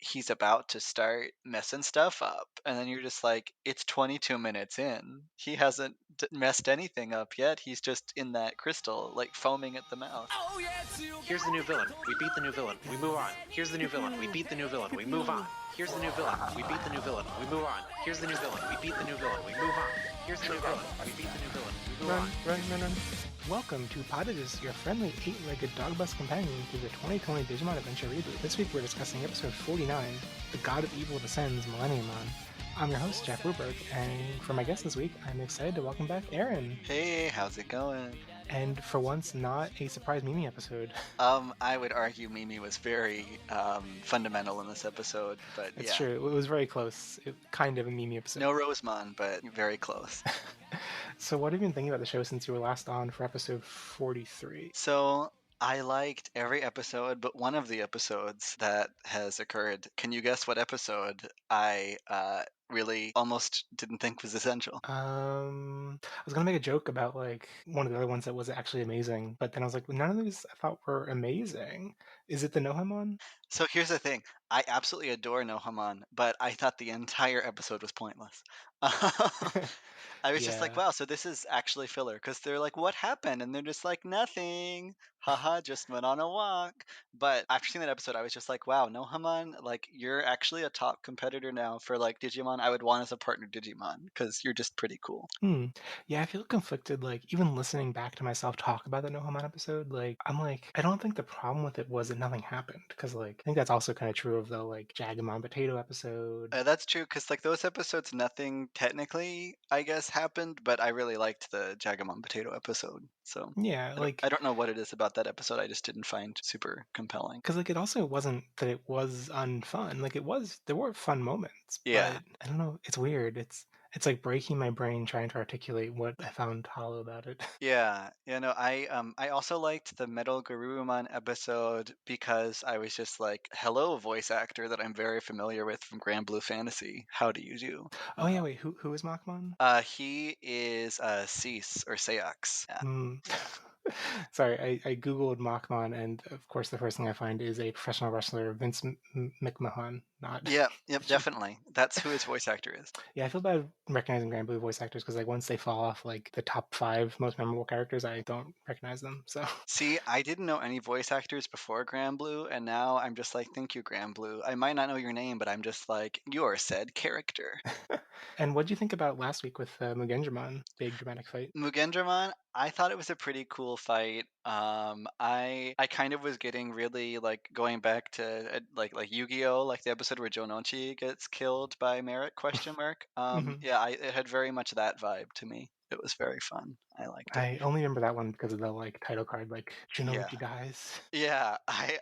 he's about to start messing stuff up, and then you're just like, it's 22 minutes in. He hasn't messed anything up yet. He's just in that crystal, like foaming at the mouth. Here's the new villain. We beat the new villain. We move on. Here's the new villain. We beat the new villain. We move on. Here's the new villain. We beat the new villain. We move on. Here's the new villain. We beat the new villain. We move on. Here's the new villain. We beat the new villain. We move on. Run. Welcome to Podages, your friendly 8-legged dog bus companion through the 2020 Digimon Adventure reboot. This week we're discussing episode 49, The God of Evil Descends, Millenniumon. I'm your host, Jack Ruberg, and for my guest this week, I'm excited to welcome back Aaron. Hey, how's it going? And for once, not a surprise Mimi episode. I would argue Mimi was very fundamental in this episode, but It's yeah. true, it was very close. Kind of a Mimi episode. No Rosemon, but very close. So what have you been thinking about the show since you were last on for episode 43? So I liked every episode, but one of the episodes that has occurred. Can you guess what episode I really almost didn't think was essential? I was gonna make a joke about like one of the other ones that was actually amazing, but then I was like, well, none of these I thought were amazing. Is it the Nohamon? So here's the thing. I absolutely adore Nohamon, but I thought the entire episode was pointless. I was just like, Yeah. wow, so this is actually filler, because they're like, what happened? And they're just like, nothing. Haha, just went on a walk. But after seeing that episode, I was just like, wow, Nohamon, like, you're actually a top competitor now for like Digimon I would want as a partner Digimon, because you're just pretty cool. Yeah, I feel conflicted, like, even listening back to myself talk about the Nohamon episode, like, I'm like, I don't think the problem with it was that nothing happened, because, like, I think that's also kind of true of the, like, Jagamon Potato episode. That's true, because like those episodes, nothing technically, I guess, happened, but I really liked the Jagamon Potato episode. So Yeah, I don't, like, I don't know what it is about that episode. I just didn't find super compelling. because, like, it also wasn't that it was unfun. Like, there were fun moments, Yeah. but I don't know, it's weird. It's like breaking my brain trying to articulate what I found hollow about it. Yeah, no, I also liked the Metal Garurumon episode because I was just like, hello, voice actor that I'm very familiar with from Grand Blue Fantasy. How do you do? Oh, yeah, wait, who is Machmon? He is Cease or Seox. Yeah. Sorry, I googled Machmon, and of course, the first thing I find is a professional wrestler, Vince McMahon. Not. Yep, definitely. That's who his voice actor is. Yeah, I feel bad recognizing Grand Blue voice actors because, like, once they fall off like the top 5 most memorable characters, I don't recognize them. So. See, I didn't know any voice actors before Grand Blue, and now I'm just like, thank you, Grand Blue. I might not know your name, but I'm just like, you're said character. And what do you think about last week with Mugendramon? Big dramatic fight. Mugendramon, I thought it was a pretty cool fight. I kind of was getting really like going back to like Yu-Gi-Oh, like the episode where Jonochi gets killed by Merit question mark. Yeah, it had very much that vibe to me. It was very fun. I liked it. I only remember that one because of the like title card, like Junoichi dies. Yeah, I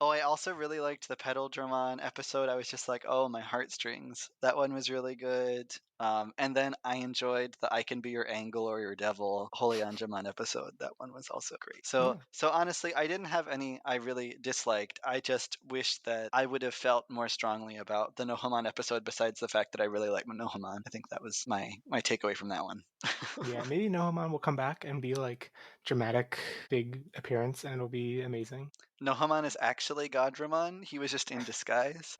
also really liked the Pedal Dramon episode. I was just like, oh, my heartstrings. That one was really good. And then I enjoyed the I Can Be Your Angel or Your Devil Holy Anjaman episode. That one was also great. So honestly, I didn't have any I really disliked. I just wish that I would have felt more strongly about the Nohamon episode besides the fact that I really like Nohamon. I think that was my takeaway from that one. Yeah, maybe Nohamon will come back and be like dramatic big appearance and it'll be amazing. Nohamon is actually Godramon. He was just in disguise.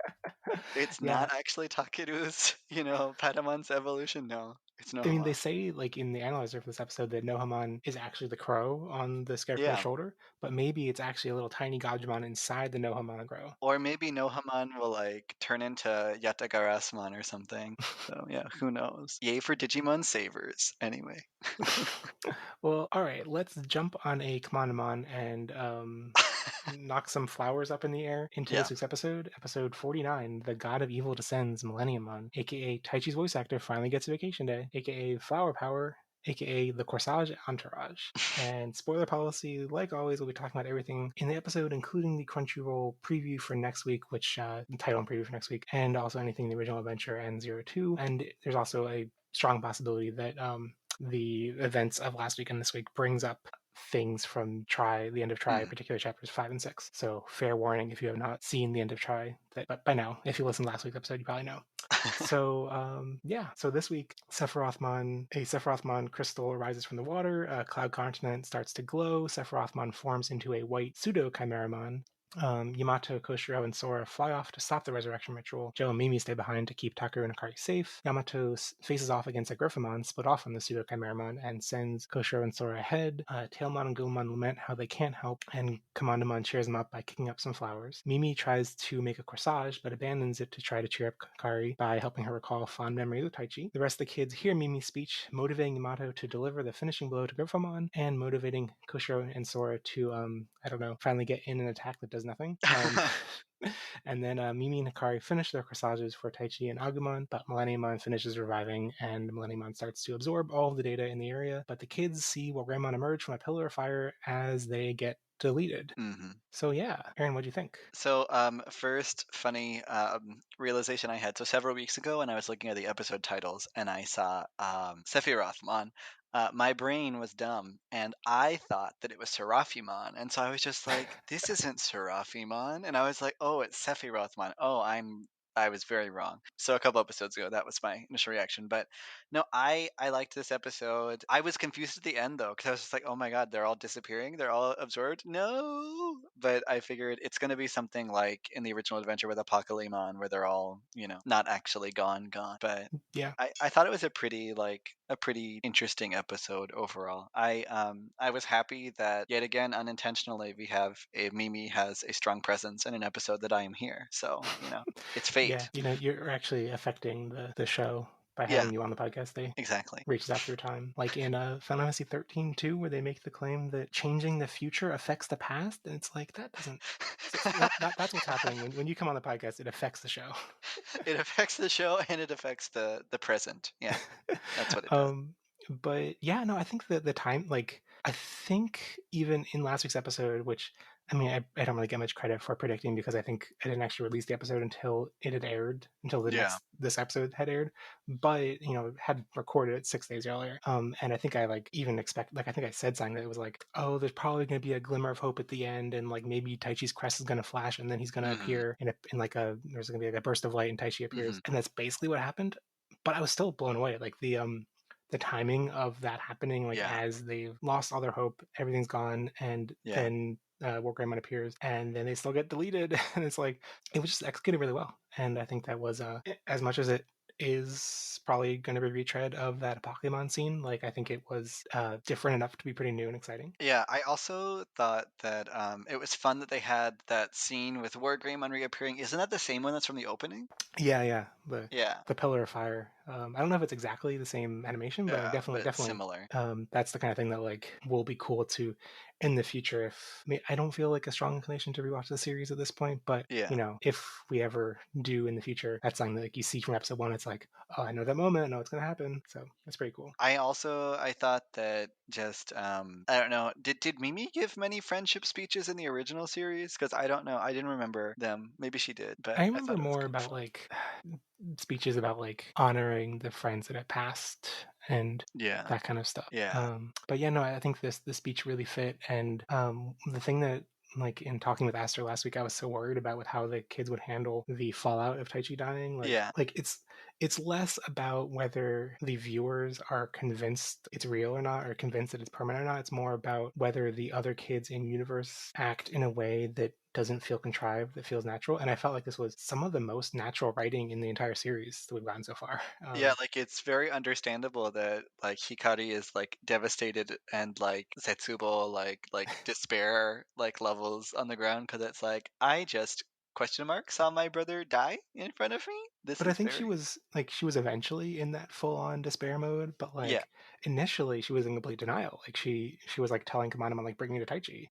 It's not actually Takeru's, Patamon's evolution. No, it's Nohamon. I mean, they say, like, in the analyzer for this episode that Nohamon is actually the crow on the Scarecrow's shoulder, but maybe it's actually a little tiny Godramon inside the Nohamon crow. Or maybe Nohamon will, like, turn into Yatagarasmon or something. So, yeah, who knows? Yay for Digimon Savers. Anyway. Well, all right, let's jump on a Kamonamon and knock some flowers up in the air into this week's episode. Episode 49, The God of Evil Descends, Millenniumon, aka Taichi's voice actor finally gets a vacation day, aka Flower Power, aka the Corsage Entourage. And spoiler policy, like always, we'll be talking about everything in the episode, including the Crunchyroll preview for next week, which title and preview for next week, and also anything in the original adventure and 02. And there's also a strong possibility that the events of last week and this week brings up things from the end of Try, particular chapters 5 and 6. So fair warning if you have not seen the end of Try, but by now, if you listened to last week's episode, you probably know. So this week, a Sephirothmon crystal rises from the water, a cloud continent starts to glow, Sephirothmon forms into a white pseudo-Chimeramon, Yamato, Koshiro, and Sora fly off to stop the resurrection ritual. Joe and Mimi stay behind to keep Takeru and Akari safe. Yamato faces off against a Griffamon, split off from the pseudo Chimeramon, and sends Koshiro and Sora ahead. Tailmon and Gulmon lament how they can't help, and Commandamon cheers them up by kicking up some flowers. Mimi tries to make a corsage, but abandons it to try to cheer up Akari by helping her recall fond memories of Taichi. The rest of the kids hear Mimi's speech, motivating Yamato to deliver the finishing blow to Griffamon, and motivating Koshiro and Sora to, finally get in an attack that does nothing. And then Mimi and Hikari finish their corsages for Taichi and Agumon, but Millenniumon finishes reviving, and Millenniumon starts to absorb all of the data in the area. But the kids see Greymon emerge from a pillar of fire as they get deleted. So yeah, Aaron, what do you think? So first funny realization I had. So several weeks ago when I was looking at the episode titles and I saw Sephirothmon, my brain was dumb and I thought that it was Seraphimon. And so I was just like, this isn't Seraphimon. And I was like, oh, it's Sephirothmon. Oh, I was very wrong. So a couple episodes ago, that was my initial reaction. But no, I liked this episode. I was confused at the end though, because I was just like, oh my god, they're all disappearing, they're all absorbed. No, but I figured it's going to be something like in the original adventure with Apocalypse, where they're all not actually gone. But Yeah, I thought it was a pretty interesting episode overall. I was happy that yet again unintentionally we have a Mimi has a strong presence in an episode that I am here. So it's fate. yeah, you're actually affecting the show by Yeah, having you on the podcast. They exactly. reaches after time, like in Final Fantasy 13 too, where they make the claim that changing the future affects the past, and it's like that doesn't. That's what's happening when you come on the podcast. It affects the show. It affects the show and it affects the present. Yeah, that's what it does. But yeah, no, I think that the time, like, I think even in last week's episode, which I mean, I don't really get much credit for predicting because I think I didn't actually release the episode until it had aired, until this episode had aired. But had recorded it 6 days earlier. And I think I I think I said something that it was like, oh, there's probably going to be a glimmer of hope at the end, and like maybe Taichi's crest is going to flash, and then he's going to appear in like there's going to be like a burst of light, and Taichi appears, and that's basically what happened. But I was still blown away, like the timing of that happening, like as they've lost all their hope, everything's gone, and then Wargreymon appears, and then they still get deleted, and it's like it was just executed really well, and I think that was as much as it is probably going to be a retread of that Pokemon scene. Like I think it was different enough to be pretty new and exciting. Yeah, I also thought that it was fun that they had that scene with Wargreymon reappearing. Isn't that the same one that's from the opening? Yeah. The Pillar of Fire. I don't know if it's exactly the same animation, but definitely similar. That's the kind of thing that like will be cool to in the future. I don't feel like a strong inclination to rewatch the series at this point, but if we ever do in the future, that's something that like you see from episode 1. It's like, oh, I know that moment, I know what's gonna happen. So that's pretty cool. I thought that just I don't know. Did Mimi give many friendship speeches in the original series? Because I don't know. I didn't remember them. Maybe she did, but I remember more about like speeches about like honoring the friends that had passed and that kind of stuff. But yeah, no, I think this speech really fit, and the thing that like in talking with Aster last week, I was so worried about with how the kids would handle the fallout of Taichi dying. Like it's less about whether the viewers are convinced it's real or not, or convinced that it's permanent or not. It's more about whether the other kids in universe act in a way that doesn't feel contrived, that feels natural. And I felt like this was some of the most natural writing in the entire series that we've gotten so far. Like it's very understandable that like Hikari is like devastated and like Setsubo like despair like levels on the ground, because it's like I just saw my brother die in front of me. But I think she was eventually in that full on despair mode, but like initially she was in complete denial. Like she was like telling Kamanamon like bring me to Taichi.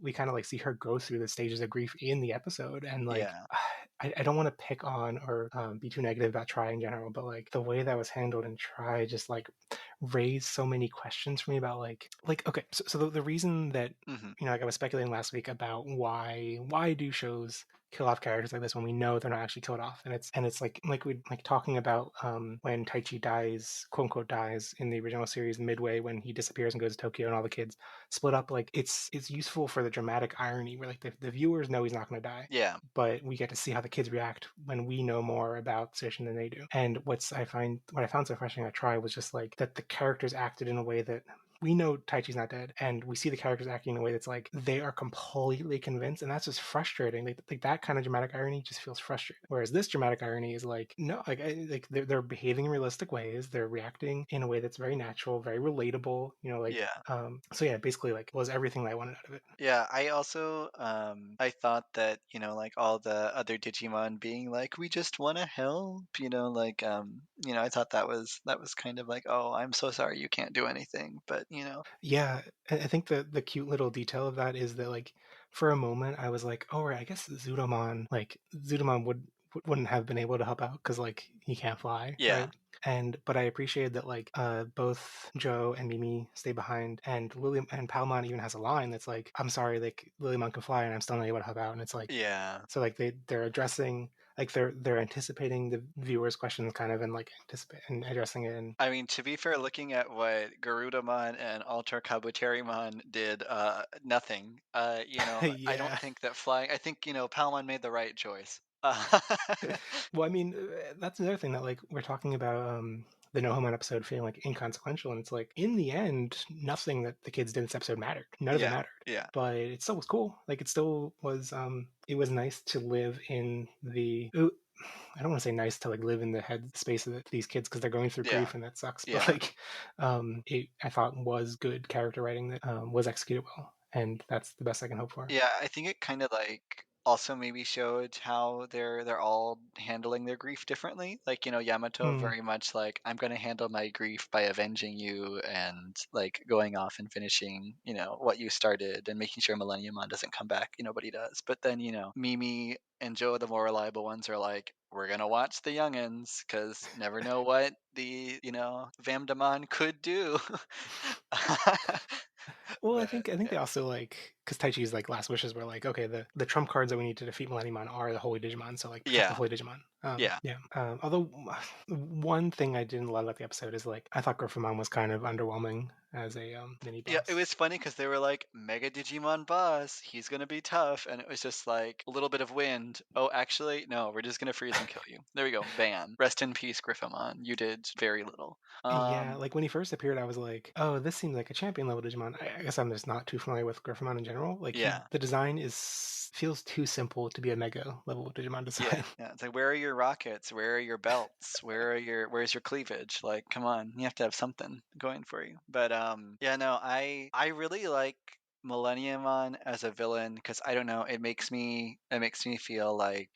We kind of like see her go through the stages of grief in the episode, and like I don't want to pick on or be too negative about Try in general, but like the way that was handled in Try just like raised so many questions for me about like okay, so the reason that like I was speculating last week about why do shows kill off characters like this when we know they're not actually killed off, and it's like we like talking about when Taichi dies, quote unquote dies in the original series midway when he disappears and goes to Tokyo and all the kids split up. Like it's useful for the dramatic irony where like the viewers know he's not going to die, but we get to see how the kids react when we know more about the situation than they do. And what I found so frustrating at Try was just like that the characters acted in a way that we know Taichi's not dead, and we see the characters acting in a way that's like they are completely convinced, and that's just frustrating. Like that kind of dramatic irony just feels frustrating. Whereas this dramatic irony is like, no, like they're behaving in realistic ways, they're reacting in a way that's very natural, very relatable. Like Yeah. so yeah, basically like was everything that I wanted out of it. Yeah, I also I thought that, like all the other Digimon being like, we just want to help, like I thought that was kind of like, oh, I'm so sorry you can't do anything, but Yeah, I think the cute little detail of that is that like for a moment I was like, oh right, I guess Zudomon wouldn't have been able to help out because like he can't fly, yeah. right? But I appreciated that like both Joe and Mimi stay behind, and Lily and Palmon even has a line that's like, I'm sorry, like Lilymon can fly and I'm still not able to help out, and it's like Yeah. so like they're addressing like they're anticipating the viewers' questions kind of and like anticipate and addressing it and I mean, to be fair, looking at what Garudamon and Alter Kabuterimon did, nothing. I don't yeah. think that flying. I think Palmon made the right choice. Well, I mean, that's another thing that like we're talking about the No Homo episode feeling like inconsequential, and it's like in the end, nothing that the kids did in this episode mattered. None of it Yeah, mattered, yeah, but it still was cool. Like it still was. It was nice to live in the. I don't want to say nice to like live in the head space of these kids because they're going through yeah, grief and that sucks. But yeah. like, it I thought was good character writing that was executed well, and that's the best I can hope for. Yeah, I think it kind of like also maybe showed how they're all handling their grief differently. Like, Yamato Mm. very much like, I'm gonna handle my grief by avenging you and like going off and finishing, what you started and making sure Millenniumon doesn't come back, but he does. But then, Mimi and Joe, the more reliable ones, are like, we're gonna watch the youngins because never know what the Vamdamon could do. Well, I But think I think yeah, they also like because Taichi's like last wishes were like, okay, the trump cards that we need to defeat Millenniumon are the Holy Digimon, so like protect the yeah, Holy Digimon. yeah. Yeah. Although one thing I didn't love about the episode is like I thought Griffamon was kind of underwhelming as a mini Yeah, it boss. was funny because they were like, Mega Digimon boss, he's gonna be tough. And it was just like a little bit of wind. Oh, actually, no, we're just gonna freeze and kill you. There we go. Bam. Rest in peace, Griffamon. You did very little. Yeah, like when he first appeared, I was like, "Oh, this seems like a champion level Digimon." I guess I'm just not too familiar with Griffamon in general. Like Yeah. the design is feels too simple to be a mega level Digimon Yeah, design. yeah. It's like, where are your rockets? Where are your belts? Where's your cleavage? Like, come on, you have to have something going for you. But yeah, no, I really like Millenniumon as a villain because I don't know, it makes me feel like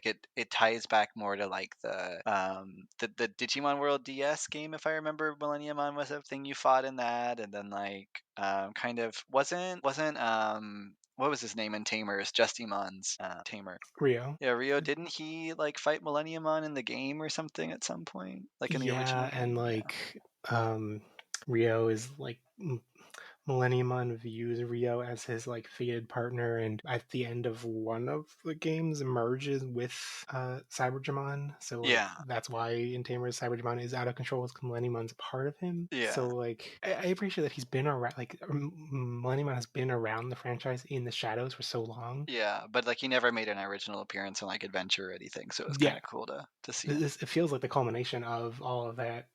it ties back more to like the Digimon World DS game, if I remember. Millenniumon was a thing you fought in that, and then like kind of wasn't what was his name in Tamers? Justymon's tamer. Rio. Yeah, Rio, didn't he like fight Millenniumon in the game or something at some point? Like in the Yeah, original and game? Yeah. like Rio is like Millenniumon views Rio as his like fated partner, and at the end of one of the games merges with Cybergemon. So like Yeah. that's why in Tamers Cybergemon is out of control because Millenniumon's a part of him. Yeah. So like I appreciate that he's been around. Like Millenniumon has been around the franchise in the shadows for so long. Yeah. But like he never made an original appearance in like Adventure or anything, so it was kind Yeah, of cool to see him. it feels like the culmination of all of that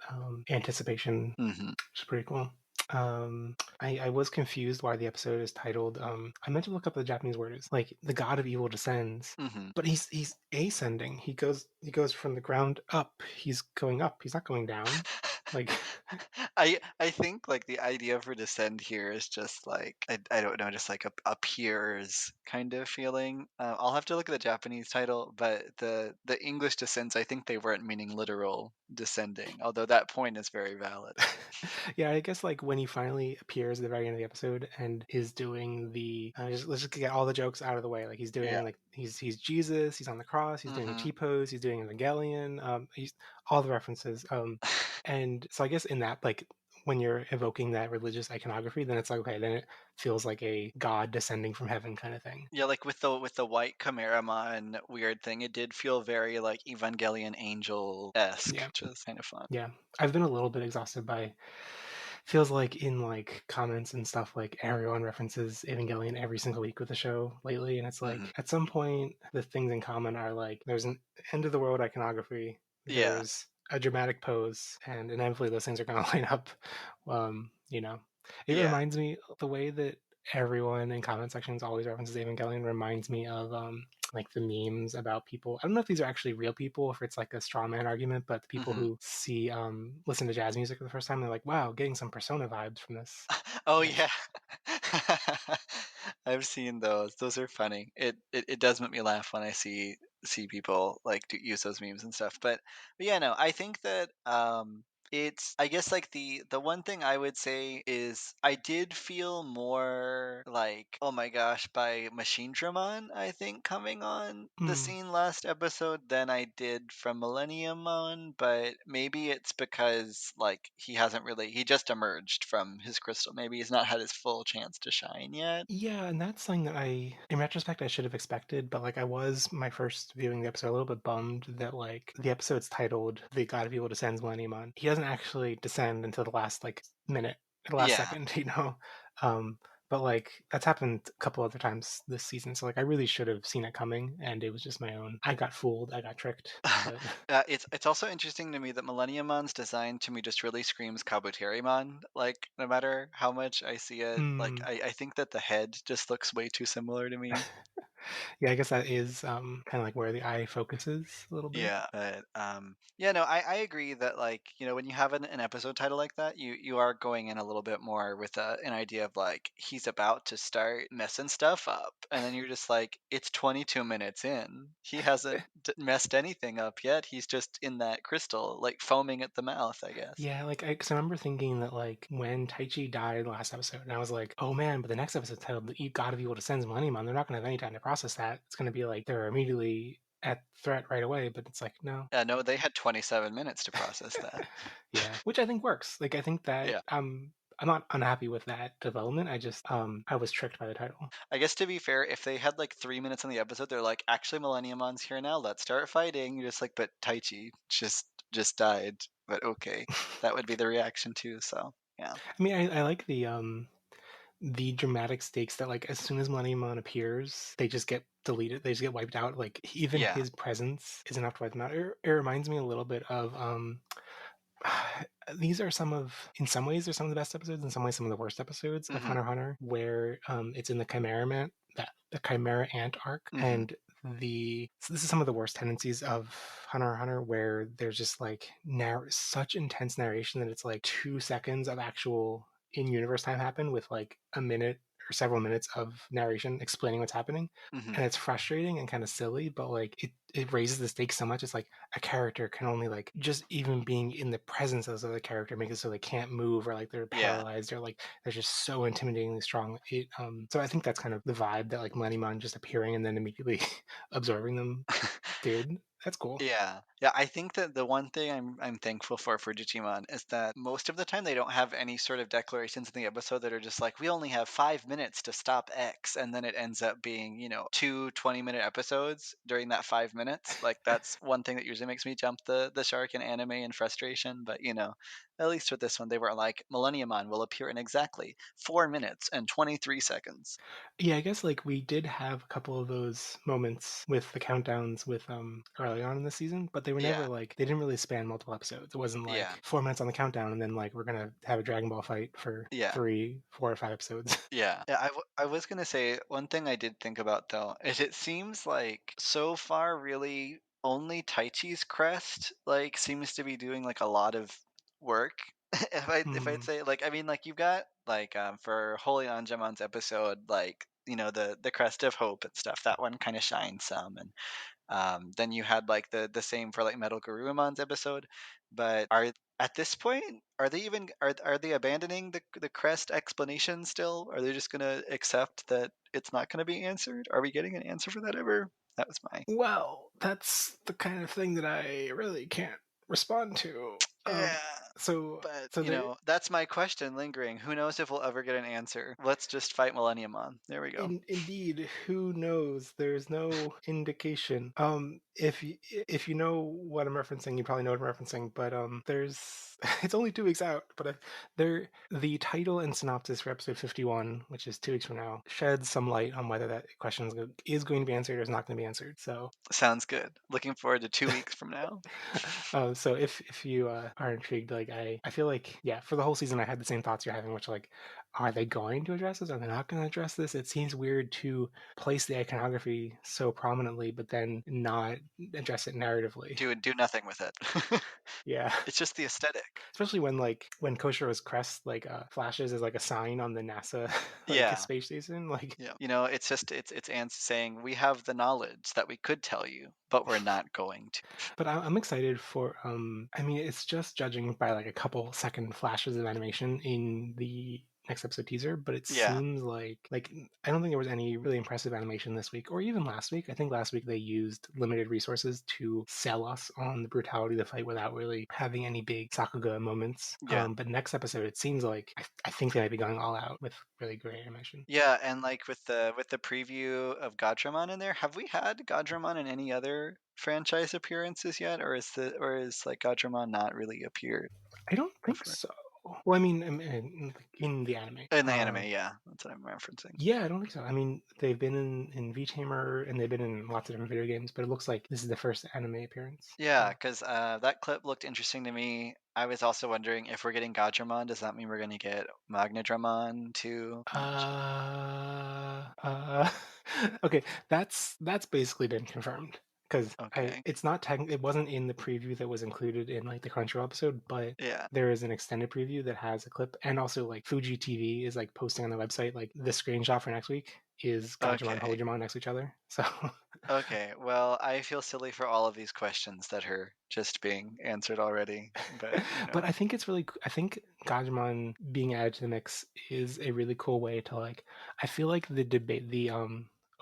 anticipation, Hmm. which is pretty cool. I was confused why the episode is titled. I meant to look up the Japanese word. It's like the god of evil descends, Hmm. but he's ascending. He goes from the ground up. He's going up. He's not going down. Like I think like the idea for descend here is just like I don't know, just like appears kind of feeling. I'll have to look at the Japanese title, but the English descends, I think they weren't meaning literal descending, although that point is very valid. yeah, I guess like when he finally appears at the very end of the episode and is doing the let's just get all the jokes out of the way. Like he's Yeah. doing like he's Jesus, he's on the cross, he's doing the Hmm. T pose, he's doing Evangelion, he's all the references. And so I guess in that like when you're evoking that religious iconography, then it's like okay, then it feels like a god descending from heaven kind of thing. Yeah, like with the white Chimeramon weird thing, it did feel very like Evangelion Angel-esque, Yeah, which is kind of fun. yeah. I've been a little bit exhausted by feels like in like comments and stuff like everyone references Evangelion every single week with the show lately, and it's Hmm. like at some point the things in common are like there's an end of the world iconography, Yeah. there's a dramatic pose, and inevitably those things are going to line up. You know, It Yeah. reminds me the way that everyone in comment sections always references Evangelion reminds me of like the memes about people. I don't know if these are actually real people, if it's like a straw man argument, but the people Hmm. who see listen to jazz music for the first time, they're like, wow, getting some Persona vibes from this. Oh Like, yeah. I've seen those. Those are funny. It does make me laugh when I see people like use those memes and stuff. But yeah, no, I think that it's I guess like the one thing I would say is I did feel more like, oh my gosh, by Machine Dramon, I think, coming on the hmm. scene last episode than I did from Millenniumon, but maybe it's because like he just emerged from his crystal. Maybe he's not had his full chance to shine yet. Yeah, and that's something that in retrospect, I should have expected. But like, I was my first viewing the episode a little bit bummed that like the episode's titled "The God of Evil Descends Millenniumon." He doesn't actually descend until the last like minute, the last Yeah. second, you know. Um, but like that's happened a couple other times this season, so like I really should have seen it coming, and it was just my own. I got fooled. I got tricked. But It's also interesting to me that Millenniumon's design to me just really screams Kabuterimon. Like no matter how much I see it, like hmm. I think that the head just looks way too similar to me. Yeah, I guess that is kind of like where the eye focuses a little bit. Yeah, but yeah, no, I agree that like when you have an episode title like that, you are going in a little bit more with an idea of like he's about to start messing stuff up, and then you're just like, it's 22 minutes in, he hasn't messed anything up yet. He's just in that crystal, like foaming at the mouth, I guess. Yeah, like, cause I remember thinking that, like, when Taichi died last episode, and I was like, oh man, but the next episode titled "The God of Evil Descends Millennium," they're not gonna have any time to process that. It's gonna be like they're immediately at threat right away, but it's like, no. Yeah, no, they had 27 minutes to process that. Yeah, which I think works. Like, I think that Yeah. I'm not unhappy with that development. I just I was tricked by the title. I guess to be fair, if they had like 3 minutes in the episode, they're like, actually, Millenniumon's here now. Let's start fighting. You're just like, but Taichi just died. But okay, that would be the reaction too. So yeah, I mean, I like the dramatic stakes that like as soon as Millenniumon appears, they just get deleted. They just get wiped out. Like even yeah, his presence is enough to wipe them out. It reminds me a little bit of these are some of in some ways they're some of the best episodes, in some ways some of the worst episodes of hmm, Hunter x Hunter, where it's in the Chimera Man that the Chimera Ant arc, hmm, and so this is some of the worst tendencies of Hunter x Hunter, where there's just like such intense narration that it's like 2 seconds of actual in-universe time happen with like a minute or several minutes of narration explaining what's happening, hmm, and it's frustrating and kind of silly, but like it raises the stakes so much. It's like a character can only like just even being in the presence of this other character makes it so they can't move, or like they're yeah. paralyzed, or like they're just so intimidatingly strong. So I think that's kind of the vibe that like Millenniumon just appearing and then immediately absorbing them did. That's cool. Yeah. Yeah, I think that the one thing I'm thankful for Digimon is that most of the time they don't have any sort of declarations in the episode that are just like, we only have 5 minutes to stop X, and then it ends up being, two 20-minute episodes during that 5 minutes. Like that's one thing that usually makes me jump the shark in anime and frustration. But at least with this one, they were like, Millenniumon will appear in exactly 4 minutes and 23 seconds. Yeah, I guess like we did have a couple of those moments with the countdowns with early on in the season, but they were never Yeah. like they didn't really span multiple episodes. It wasn't Yeah. like 4 minutes on the countdown and then like we're gonna have a Dragon Ball fight for Yeah. 3, 4, or 5 episodes. Yeah. Yeah, I was gonna say one thing I did think about though is it seems like so far really only Taichi's crest like seems to be doing like a lot of work. If I'd Hmm. say like I mean like you've got like for Holy Anjamon's episode like the crest of hope and stuff, that one kind of shines some, and then you had like the same for like Metal Garurumon's episode. But are at this point are they even are they abandoning the crest explanation still? Are they just gonna accept that it's not gonna be answered? Are we getting an answer for that ever? That was my Well, that's the kind of thing that I really can't respond to. yeah. So But so there that's my question lingering. Who knows if we'll ever get an answer? Let's just fight Millenniumon. There we go. indeed, who knows? There's no indication. If you know what I'm referencing, you probably know what I'm referencing. But there's it's only 2 weeks out. But the title and synopsis for episode 51, which is 2 weeks from now, sheds some light on whether that question is going to be answered or is not going to be answered. So Sounds good. Looking forward to 2 weeks from now. so if you are intrigued, like like I feel like, yeah, for the whole season I had the same thoughts you're having, which like, are they going to address this? Are they not going to address this? It seems weird to place the iconography so prominently, but then not address it narratively. Do nothing with it. Yeah. It's just the aesthetic. Especially when Koshiro's crest flashes as like a sign on the NASA like Yeah. space station. Like, Yeah. You know, it's just it's Ants saying we have the knowledge that we could tell you, but we're not going to. but I'm excited for I mean, it's just judging by like a couple second flashes of animation in the next episode teaser, but it Yeah. seems like I don't think there was any really impressive animation this week or even last week. I think last week they used limited resources to sell us on the brutality of the fight without really having any big Sakuga moments. Yeah. But next episode, it seems like I think they might be going all out with really great animation. Yeah, and like with the preview of Gadramon in there, have we had Gadramon in any other franchise appearances yet, or is like Gadramon not really appeared I don't think before? so. Well, I mean, in the anime. In the anime, yeah, that's what I'm referencing. Yeah, I don't think so. I mean, they've been in V-Tamer and they've been in lots of different video games, but it looks like this is the first anime appearance. Yeah, because that clip looked interesting to me. I was also wondering if we're getting Gadramon, does that mean we're going to get Magnadramon too? Okay, that's basically been confirmed. Because Okay. it's not it wasn't in the preview that was included in like the Crunchyroll episode, but Yeah. there is an extended preview that has a clip, and also like Fuji TV is like posting on the website like the screenshot for next week is Gadramon and Okay. Holodramon next to each other. So Okay, well, I feel silly for all of these questions that are just being answered already, but but I think it's really I think Gadramon being added to the mix is a really cool way to like I feel like the debate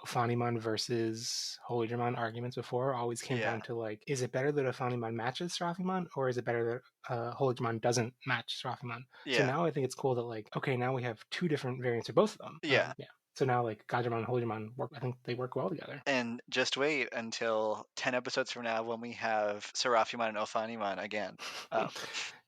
Ophanimon versus Holodramon arguments before always came Yeah. down to like, is it better that Ophanimon matches Seraphimon, or is it better that Holodramon doesn't match Seraphimon? So Yeah. now I think it's cool that like, okay, now we have two different variants of both of them. Yeah. Yeah. So now like Gadramon and Holodramon work. I think they work well together. And just wait until 10 episodes from now when we have Seraphimon and Ophanimon again.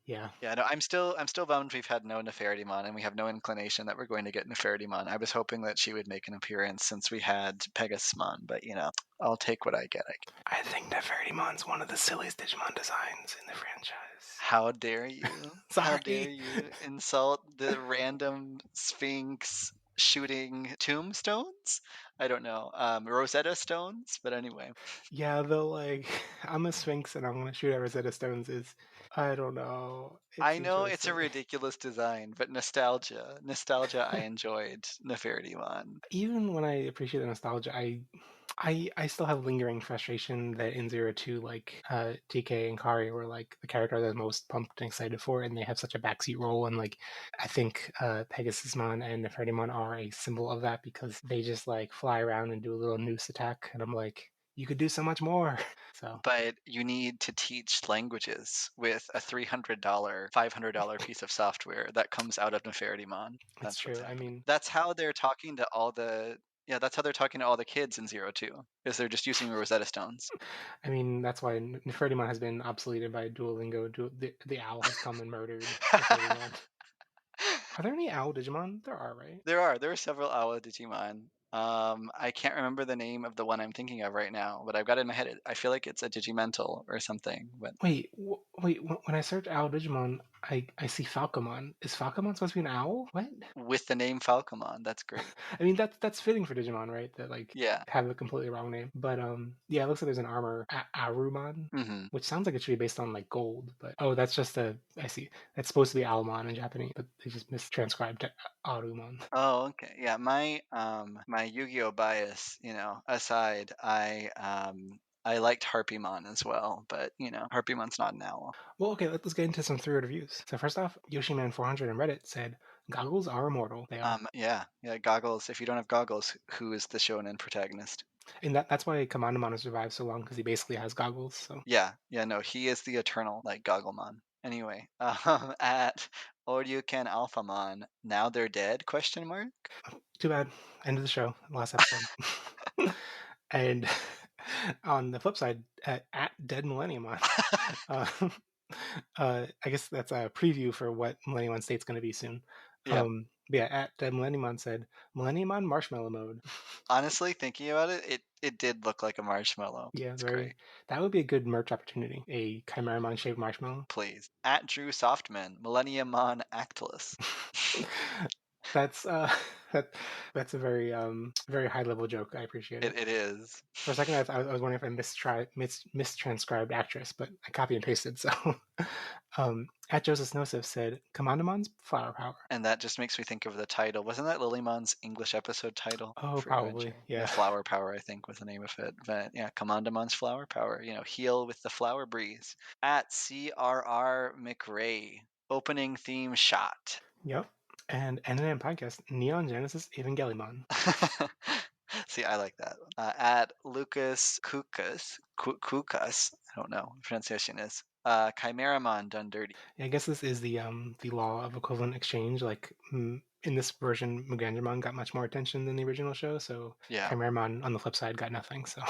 Yeah. Yeah, no, I'm still bummed we've had no Nefertimon, and we have no inclination that we're going to get Nefertimon. I was hoping that she would make an appearance since we had Pegasusmon, but you know, I'll take what I get. I think Nefertimon's one of the silliest Digimon designs in the franchise. How dare you? Sorry. How dare you insult the random Sphinx shooting tombstones? I don't know, Rosetta Stones, but anyway. Yeah, the like, I'm a Sphinx and I'm gonna shoot at Rosetta Stones is, I don't know. I know it's a ridiculous design, but nostalgia, I enjoyed Nefertimon. Even when I appreciate the nostalgia, I still have lingering frustration that in 02, like TK and Kari were like the character that I'm most pumped and excited for, and they have such a backseat role. And like, I think Pegasusmon and Nefertimon are a symbol of that because they just like fly around and do a little noose attack, and I'm like, you could do so much more. So, but you need to teach languages with a $300, $500 piece of software that comes out of Nefertimon. That's true. I mean, that's how they're talking to all the that's how they're talking to all the kids in 02, is they're just using Rosetta Stones. I mean, that's why Nefertimon has been obsoleted by Duolingo. The owl has come and murdered Nefertimon. Are there any owl Digimon? There are, right? There are several owl Digimon. I can't remember the name of the one I'm thinking of right now, but I've got it in my head. I feel like it's a Digimental or something. But wait. When I search owl Digimon, I see Falcomon. Is Falcomon supposed to be an owl? What? With the name Falcomon, that's great. I mean, that's fitting for Digimon, right? That like yeah, have a completely wrong name. But yeah, it looks like there's an armor Arumon, which sounds like it should be based on like gold. But oh, that's just I see. That's supposed to be Almon in Japanese, but they just mistranscribed to Arumon. Oh, okay. Yeah, my my Yu-Gi-Oh bias, you know, aside, I liked Harpymon as well, but you know, Harpymon's not an owl. Well, okay, let's get into some 3 reviews. So first off, Yoshiman400 on Reddit said, "Goggles are immortal." They are. Yeah, Goggles. If you don't have Goggles, who is the shonen protagonist? And that's why Commandamon has survived so long, because he basically has goggles. So yeah, no, he is the eternal like Gogglemon. Anyway, at Oryuken Alphamon, now they're dead? Question mark. Too bad. End of the show. Last episode. And on the flip side, at Dead Millenniumon, I guess that's a preview for what Millenniumon State's going to be soon. Yeah. But yeah, at Millenniumon said, Millenniumon marshmallow mode. Honestly, thinking about it, it did look like a marshmallow. Yeah, It's very. great. That would be a good merch opportunity. A Chimeramon shaped marshmallow. Please. At Drew Softman, Millenniumon Actless. That's that that's a very high level joke. I appreciate it. It is. For a second, I was wondering if I mistranscribed actress, but I copy and pasted. So, at Joseph Snosif said, "Commandamon's flower power." And that just makes me think of the title. Wasn't that Lilymon's English episode title Oh, for probably, Adventure? yeah. Flower Power, I think, was the name of it. But yeah, Commandamon's Flower Power. Heal with the flower breeze. At CRR McRae, opening theme shot. Yep. And NNM podcast, Neon Genesis Evangelion. See, I like that. At Lucas Kukas, I don't know what pronunciation is. Chimeramon done dirty. Yeah, I guess this is the law of equivalent exchange. Like in this version, Muganjamon got much more attention than the original show, so Yeah. Chimeramon on the flip side got nothing. So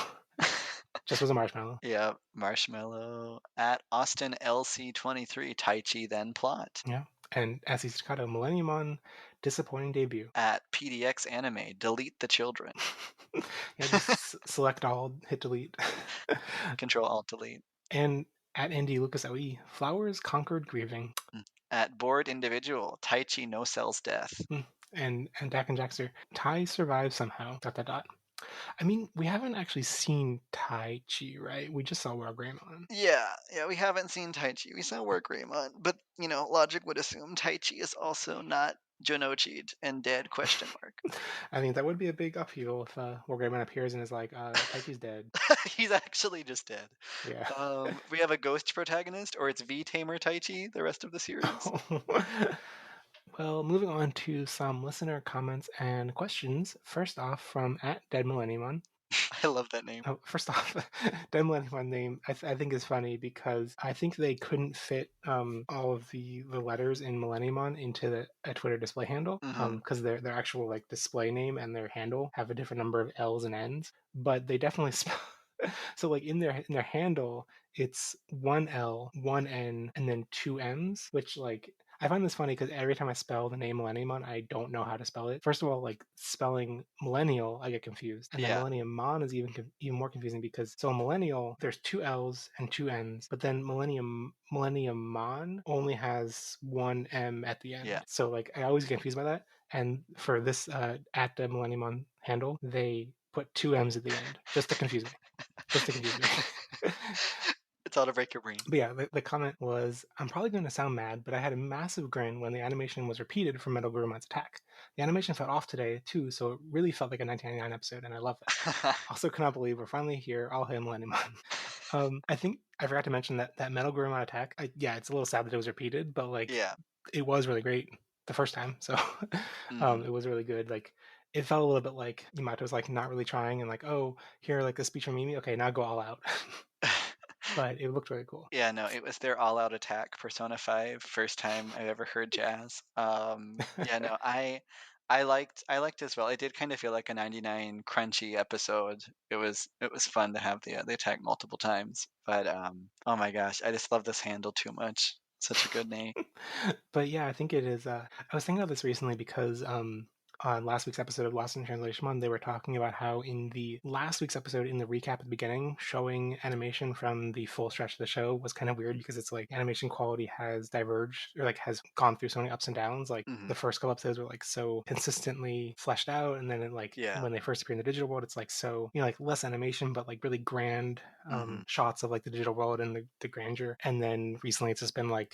just was a marshmallow. Yeah, marshmallow. At Austin LC23, Tai Chi then plot. Yeah. And as he's Staccato, Millenniumon, disappointing debut. At PDX Anime, delete the children. Yeah, just select all, hit delete. Control Alt Delete. And at Andy Lucas OE, Flowers conquered grieving. At Bored Individual, Tai Chi no sells death. And Dak and Jackster, Tai survives somehow. ... I mean, we haven't actually seen Tai Chi, right? We just saw Wargreymon. Yeah, we haven't seen Tai Chi. We saw Wargreymon, but logic would assume Tai Chi is also not Jonochi'd and dead ? I mean, that would be a big upheaval if Wargreymon appears and is like, Tai Chi's dead. He's actually just dead. Yeah. We have a ghost protagonist, or it's V-Tamer Tai Chi the rest of the series. Well, moving on to some listener comments and questions. First off, from at Dead Millenniumon. I love that name. Oh, first off, Dead Millenniumon name I think is funny because I think they couldn't fit all of the letters in Millenniumon into a Twitter display handle because their actual like display name and their handle have a different number of L's and N's, but they definitely spell. So like in their handle, it's one L, one N, and then two M's, which like I find this funny because every time I spell the name Millenniumon, I don't know how to spell it. First of all, like spelling millennial, I get confused, and then Millenniummon is even more confusing because so millennial there's two L's and two N's, but then Millenniummon only has one M at the end. Yeah. So like I always get confused by that. And for this at the Millenniumon handle, they put two M's at the end just to confuse me. It's all to break your brain. But yeah, the comment was, I'm probably going to sound mad, but I had a massive grin when the animation was repeated from Metal Gurumon's attack. The animation felt off today, too, so it really felt like a 1999 episode, and I love that. Also cannot believe we're finally here, all hail Millenniumon. I think I forgot to mention that Metal Gurumon attack, it's a little sad that it was repeated, but like, it was really great the first time, so it was really good. Like, it felt a little bit like Yamato's like not really trying and like, oh, here, like the speech from Mimi, okay, now go all out. But it looked really cool. Yeah, no, it was their all-out attack, Persona 5, first time I've ever heard jazz. Yeah, no, I liked as well. It did kind of feel like a 99 crunchy episode. It was fun to have the attack multiple times. But oh my gosh, I just love this handle too much. Such a good name. But yeah, I think it is. I was thinking of this recently because on last week's episode of Lost in Translation, they were talking about how in the last week's episode, in the recap at the beginning, showing animation from the full stretch of the show was kind of weird because it's like animation quality has diverged or like has gone through so many ups and downs. Like the first couple episodes were like so consistently fleshed out, and then it like when they first appear in the digital world, it's like so like less animation but like really grand shots of like the digital world and the grandeur. And then recently it's just been like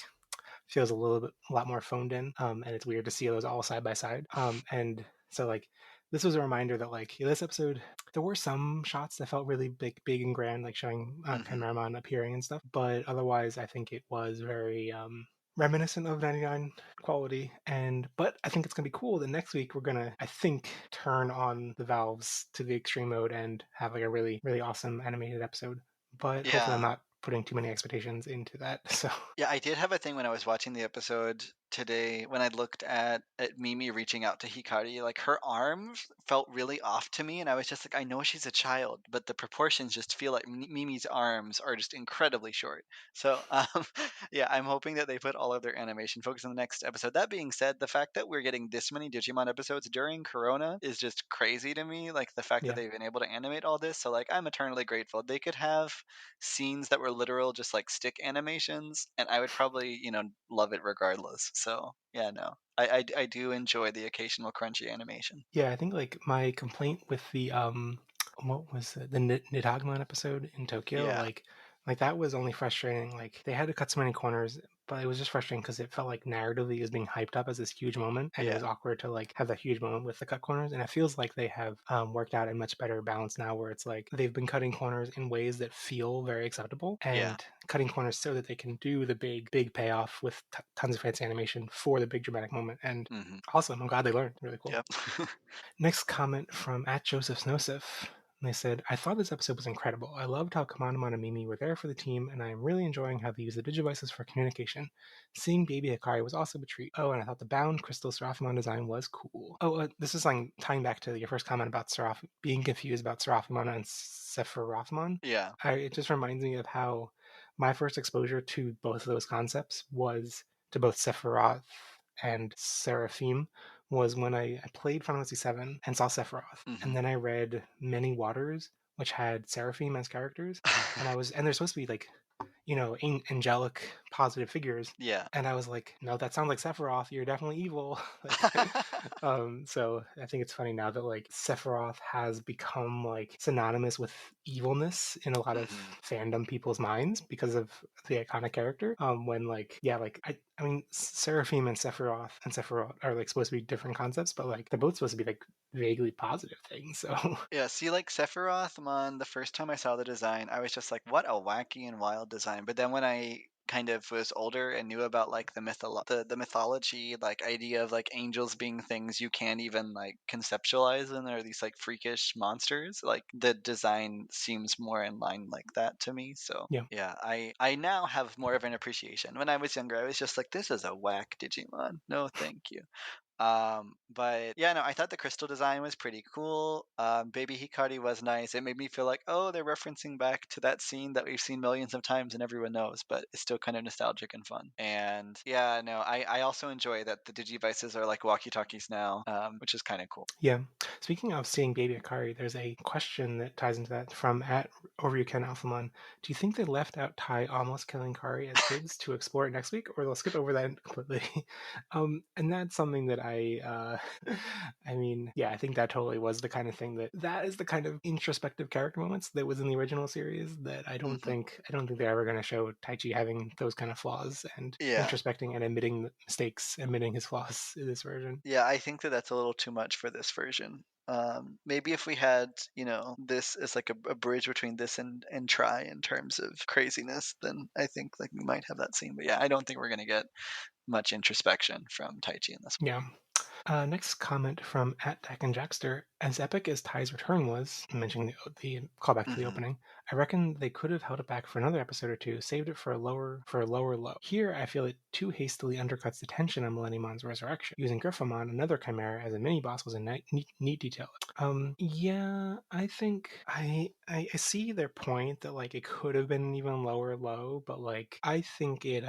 feels a lot more phoned in, and it's weird to see those all side by side. And so like this was a reminder that like this episode there were some shots that felt really big and grand, like showing Chimeramon appearing and stuff, but otherwise I think it was very reminiscent of 99 quality. But I think it's gonna be cool that next week we're gonna, I think, turn on the valves to the extreme mode and have like a really awesome animated episode. But hopefully I'm not putting too many expectations into that. So yeah, I did have a thing when I was watching the episode today when I looked at Mimi reaching out to Hikari, like her arm felt really off to me, and I was just like, I know she's a child, but the proportions just feel like Mimi's arms are just incredibly short. So, yeah, I'm hoping that they put all of their animation focus on the next episode. That being said, the fact that we're getting this many Digimon episodes during Corona is just crazy to me. Like the fact that Yeah. they've been able to animate all this. So, like, I'm eternally grateful. They could have scenes that were literal, just like stick animations, and I would probably, love it regardless. So, yeah, no, I do enjoy the occasional crunchy animation. Yeah, I think like my complaint with the what was it? The Nidhagman episode in Tokyo, Yeah, like that was only frustrating. Like they had to cut so many corners, but it was just frustrating because it felt like narratively it was being hyped up as this huge moment, and it yeah, was awkward to like have that huge moment with the cut corners. And it feels like they have worked out a much better balance now, where it's like they've been cutting corners in ways that feel very acceptable, yeah. and cutting corners so that they can do the big payoff with tons of fancy animation for the big dramatic moment. And Hmm. awesome, I'm glad they learned. Really cool. Yep. Next comment from @JosephSnosif. They said, I thought this episode was incredible. I loved how Kamanamon and Mimi were there for the team, and I am really enjoying how they use the Digivices for communication. Seeing Baby Hikari was also a treat. Oh, and I thought the bound crystal Seraphimon design was cool. Oh, this is like tying back to your first comment about being confused about Seraphimon and Sephirothmon. Yeah. It just reminds me of how my first exposure to both of those concepts was to both Sephiroth and Seraphim was when I played Final Fantasy VII and saw Sephiroth, Hmm. and then I read Many Waters, which had Seraphim as characters, and they're supposed to be like, angelic, positive figures, Yeah. and I was like, no, that sounds like Sephiroth. You're definitely evil. like, so I think it's funny now that like Sephiroth has become like synonymous with evilness in a lot of Hmm. fandom people's minds because of the iconic character. When like yeah, like I mean Seraphim and Sephiroth are like supposed to be different concepts, but like they're both supposed to be like vaguely positive things. So Yeah, see, like Sephiroth, man, the first time I saw the design, I was just like, what a wacky and wild design. But then when I kind of was older and knew about like the mythology, like idea of like angels being things you can't even like conceptualize, and they're these like freakish monsters, like the design seems more in line like that to me. So yeah. yeah, I now have more of an appreciation. When I was younger, I was just like, this is a whack Digimon. No, thank you. But yeah, no, I thought the crystal design was pretty cool. Baby Hikari was nice. It made me feel like, oh, they're referencing back to that scene that we've seen millions of times and everyone knows, but it's still kind of nostalgic and fun. And yeah, no, I also enjoy that the Digivices are like walkie-talkies now, which is kind of cool. Yeah. Speaking of seeing Baby Akari, there's a question that ties into that from @Oryuken Alphamon. Do you think they left out Tai almost killing Kari as kids to explore it next week, or they'll skip over that completely? And that's something that I mean, yeah, I think that totally was the kind of thing that is the kind of introspective character moments that was in the original series that Hmm. I don't think they're ever going to show Taichi having those kind of flaws and Yeah. introspecting and admitting mistakes, admitting his flaws in this version. Yeah, I think that that's a little too much for this version. Maybe if we had, this as like a bridge between this and try in terms of craziness, then I think like we might have that scene. But yeah, I don't think we're gonna get much introspection from Taichi in this Yeah. Next comment from @DackandJackster. As epic as Ty's return was, mentioning the callback to one. the Hmm. opening, I reckon they could have held it back for another episode or two, saved it for a lower low. Here, I feel it too hastily undercuts the tension on Millenniumon's resurrection. Using Griffamon, another chimera, as a mini boss was a neat detail. Yeah, I think I see their point that like it could have been even lower low, but like I think it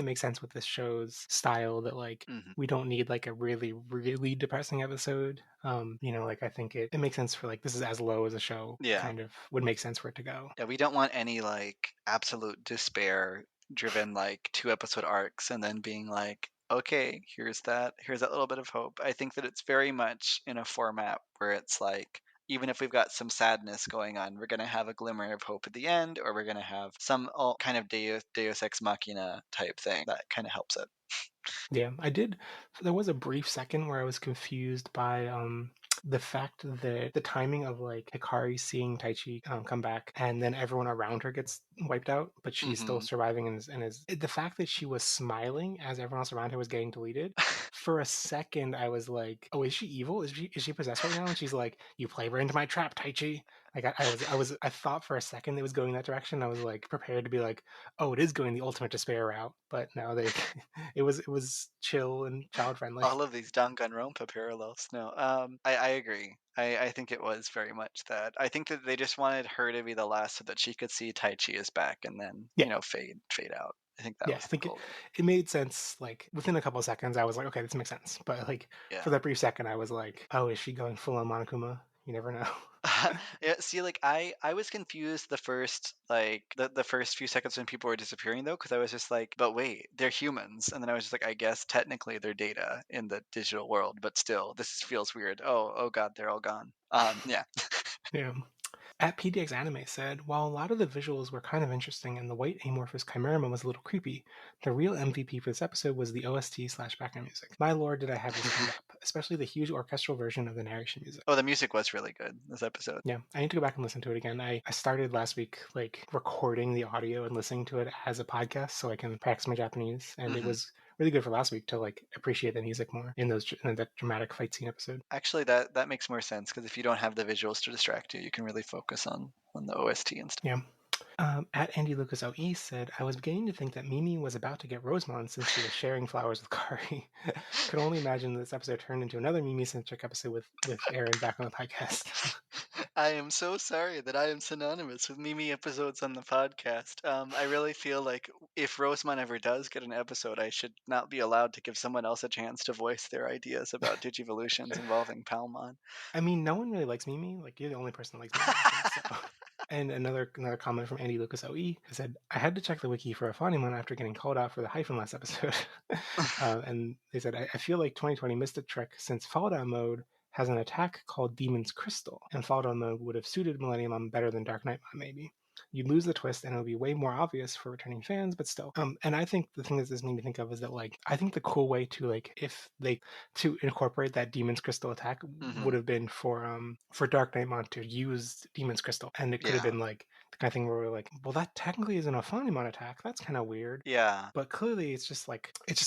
makes sense with this show's style that like Hmm. we don't need like a really depressing episode. Like I think it makes sense for like this is as low as a show Yeah. kind of would make sense for it to go. Yeah, we don't want any like absolute despair driven like 2 episode arcs and then being like, okay, here's that little bit of hope. I think that it's very much in a format where it's like, even if we've got some sadness going on, we're gonna have a glimmer of hope at the end, or we're gonna have some kind of Deus Ex Machina type thing that kind of helps it. Yeah, I did. There was a brief second where I was confused by the fact that the timing of like Hikari seeing Taichi come back and then everyone around her gets wiped out, but she's still Hmm. surviving and is the fact that she was smiling as everyone else around her was getting deleted. For a second, I was like, "Oh, is she evil? Is she possessed right now?" And she's like, "You play her into my trap, Taichi." Like I thought for a second it was going that direction. I was like prepared to be like, oh, it is going the ultimate despair route. But no, they it was chill and child friendly. All of these Danganronpa parallels. No, I agree. I think it was very much that. I think that they just wanted her to be the last so that she could see Tai Chi is back and then, Yeah, fade out. I think that yeah. was I the think it, goal. it made sense. Like within a couple of seconds, I was like, okay, this makes sense. But like Yeah. for that brief second, I was like, oh, is she going full on Monokuma? You never know. Yeah, see, like I was confused the first the first few seconds when people were disappearing though, because I was just like, but wait, they're humans, and then I was just like, I guess technically they're data in the digital world, but still, feels weird. Oh God, they're all gone. Yeah. Yeah. At PDX Anime said, while a lot of the visuals were kind of interesting and the white amorphous Chimerama was a little creepy, the real MVP for this episode was the OST/background music. My lord, did I have this queued up, especially the huge orchestral version of the narration music. Oh, the music was really good this episode. Yeah, I need to go back and listen to it again. I started last week like recording the audio and listening to it as a podcast so I can practice my Japanese, and it Hmm. was really good for last week to like appreciate the music more in that dramatic fight scene episode. Actually, that makes more sense because if you don't have the visuals to distract you, you can really focus on the OST and stuff. Yeah. At Andy Lucas OE said, I was beginning to think that Mimi was about to get Rosemon since she was sharing flowers with Kari. Could only imagine this episode turned into another Mimi-centric episode with Aaron back on the podcast. I am so sorry that I am synonymous with Mimi episodes on the podcast. I really feel like if Rosemon ever does get an episode, I should not be allowed to give someone else a chance to voice their ideas about Digivolutions involving Palmon. I mean, no one really likes Mimi. Like, you're the only person that likes Mimi, I think. So. And another comment from Andy Lucas OE said, I had to check the wiki for a Funimon after getting called out for the hyphen last episode. And they said, I feel like 2020 missed a trick since Fall Down Mode has an attack called Demon's Crystal, and Fall Down Mode would have suited Millenniumon better than Dark Knight, maybe. You'd lose the twist and it would be way more obvious for returning fans, but still. And I think the thing that this made me think of is that, like, I think the cool way to, like, if they to incorporate that Demon's Crystal attack Hmm. would have been for Dark Knightmon to use Demon's Crystal, and it could have Yeah. been like the kind of thing where we're like, well, that technically isn't a Funimon attack. That's kind of weird. Yeah. But clearly, it's just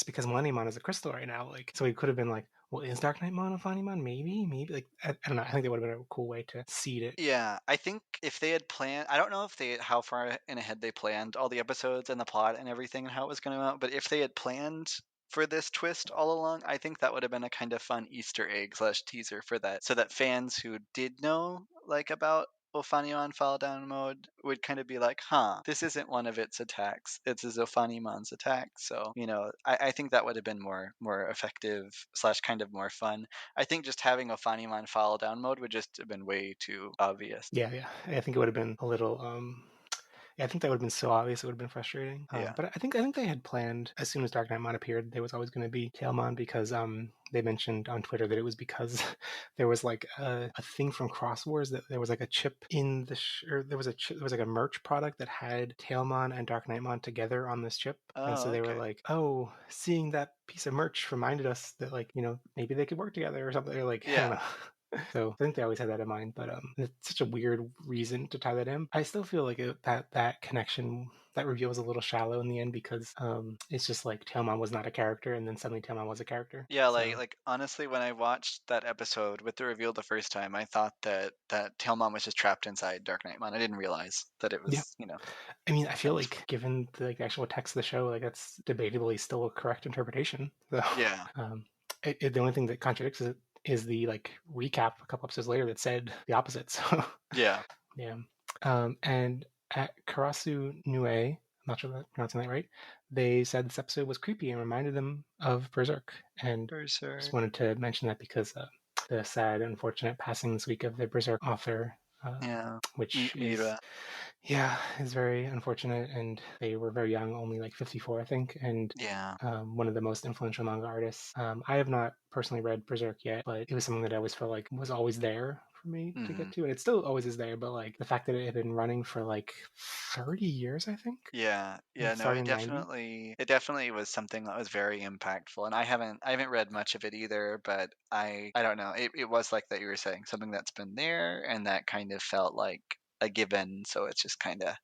because Millenniumon is a crystal right now. Like, so it could have been like, well, is Dark Knightmon a Funimon? Maybe. Like, I don't know. I think that would have been a cool way to seed it. Yeah, I think if they had planned, I don't know if they how far in ahead they planned all the episodes and the plot and everything and how it was going to out, but if they had planned for this twist all along, I think that would have been a kind of fun Easter egg slash teaser for that, so that fans who did know like about Ophanimon Fall Down Mode would kind of be like, huh, this isn't one of its attacks. It's Ophanimon attack. So, I think that would have been more effective slash kind of more fun. I think just having Ophanimon Fall Down Mode would just have been way too obvious. Yeah. I think it would have been a little. Yeah, I think that would have been so obvious. It would have been frustrating. Yeah. But I think they had planned as soon as Dark Knightmon appeared, there was always going to be Tailmon because they mentioned on Twitter that it was because there was like a thing from Cross Wars that there was like a chip in the or there was like a merch product that had Tailmon and Dark Knightmon together on this chip, and so Oh, they were okay. like, oh, seeing that piece of merch reminded us that, like, maybe they could work together or something. Or like, I don't Yeah. know. So I think they always had that in mind, but it's such a weird reason to tie that in. I still feel like that connection, that reveal was a little shallow in the end because it's just like Tailmon was not a character, and then suddenly Tailmon was a character. Yeah, So like honestly, when I watched that episode with the reveal the first time, I thought that Tailmon was just trapped inside Dark Knightmon. I didn't realize that it yeah, was, I mean, I feel that was like given the actual text of the show, like that's debatably still a correct interpretation. So yeah. the only thing that contradicts it is the like recap a couple episodes later that said the opposite. So Yeah. yeah. And at Karasu Nue, I'm not sure if I'm pronouncing that right, they said this episode was creepy and reminded them of Berserk. And just Berserk. wanted to mention that because the sad, unfortunate passing this week of the Berserk author, Yeah. which is, Mira. yeah, is very unfortunate. And they were very young, only like 54, I think, and Yeah. one of the most influential manga artists. I have not personally read Berserk yet, but it was something that I always felt like was always there for me to Hmm. get to, and it still always is there. But like the fact that it had been running for like 30 years, I think, Yeah. Yeah, it no, started it in '90. definitely was something that was very impactful. And I haven't read much of it either, but I don't know. It was like that you were saying, something that's been there and that kind of felt like a given. So it's just kind of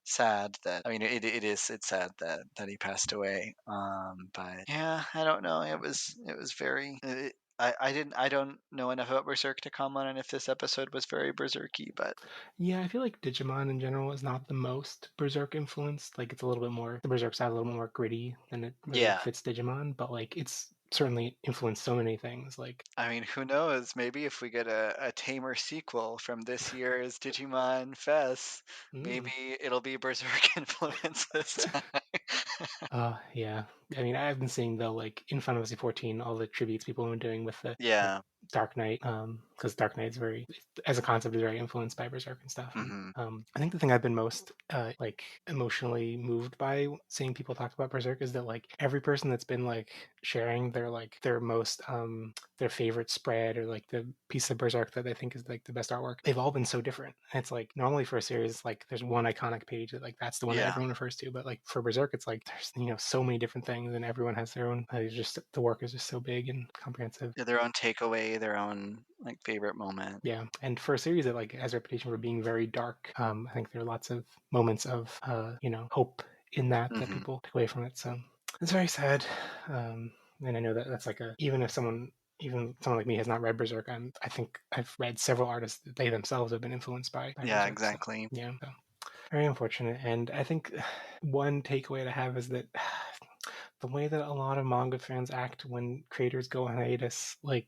sad that I mean it's sad that he passed away. But yeah, I don't know. It was very I don't know enough about Berserk to comment on if this episode was very berserky, but Yeah, I feel like Digimon in general is not the most Berserk influenced. Like it's a little bit more the Berserk side a little more gritty than it really yeah. fits Digimon, but like it's certainly influenced so many things. Like I mean, who knows? Maybe if we get a tamer sequel from this year's Digimon Fest, mm. maybe it'll be Berserk influence this time. Yeah. I mean, I've been seeing though, like in Final Fantasy 14, all the tributes people have been doing with the like Yeah. Dark Knight, because Dark Knight's very, as a concept, is very influenced by Berserk and stuff. And Hmm. I think the thing I've been most like emotionally moved by seeing people talk about Berserk is that like every person that's been like sharing their most their favorite spread or like the piece of Berserk that they think is like the best artwork, they've all been so different. And it's like normally for a series, like there's one iconic page that like that's the one that Yeah. everyone refers to, but like for Berserk, it's like there's so many different things and everyone has their own. It's just the work is just so big and comprehensive. Yeah, their own takeaway, their own like favorite moment. Yeah, and for a series that like has a reputation for being very dark, I think there are lots of moments of hope in that Hmm. people take away from it. So it's very sad, and I know that that's like a even someone like me has not read Berserk. I think I've read several artists that they themselves have been influenced by Yeah, Berserk. So exactly. yeah, so very unfortunate. And I think one takeaway to have is that the way that a lot of manga fans act when creators go on hiatus, like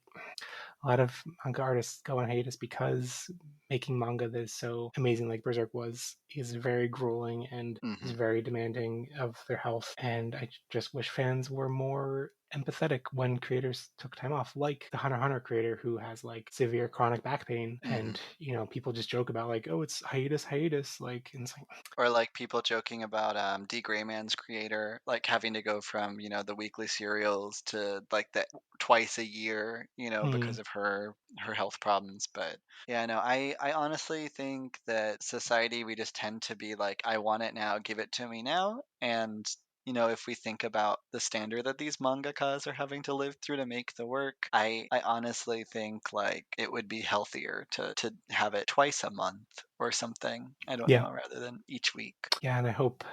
a lot of manga artists go on hiatus because making manga that is so amazing like Berserk was is very grueling and is Hmm. very demanding of their health. And I just wish fans were more empathetic when creators took time off, like the Hunter x Hunter creator who has like severe chronic back pain, Hmm. and people just joke about like, oh, it's hiatus, like, and it's like, Or like people joking about D. Grayman's creator, like having to go from, the weekly serials to like the twice a year, mm, because of her health problems. But yeah, no, I honestly think that society we just tend to be like, I want it now, give it to me now. And if we think about the standard that these mangakas are having to live through to make the work, I honestly think like it would be healthier to have it twice a month or something. I don't yeah. know, rather than each week. Yeah, and I hope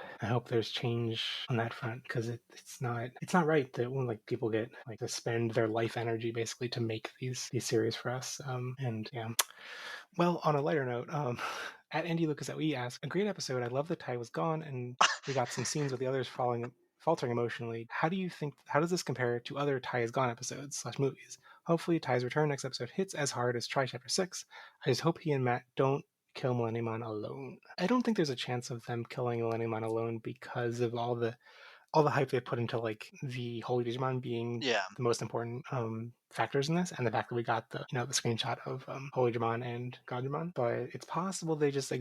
there's change on that front because it's not right that when like people get like to spend their life energy basically to make these series for us. And yeah, well, on a lighter note, at Andy Lucas at We asked, a great episode. I love that Ty was gone and we got some scenes with the others faltering emotionally. How does this compare to other Ty is gone episodes/movies? Hopefully Ty's return next episode hits as hard as Try Chapter 6. I just hope he and Matt don't kill Millenniumon alone. I don't think there's a chance of them killing Millenniumon alone because of all the hype they put into like the Holy Digimon being Yeah. the most important factors in this, and the fact that we got the screenshot of Holy Digimon and Godrimon. But it's possible they just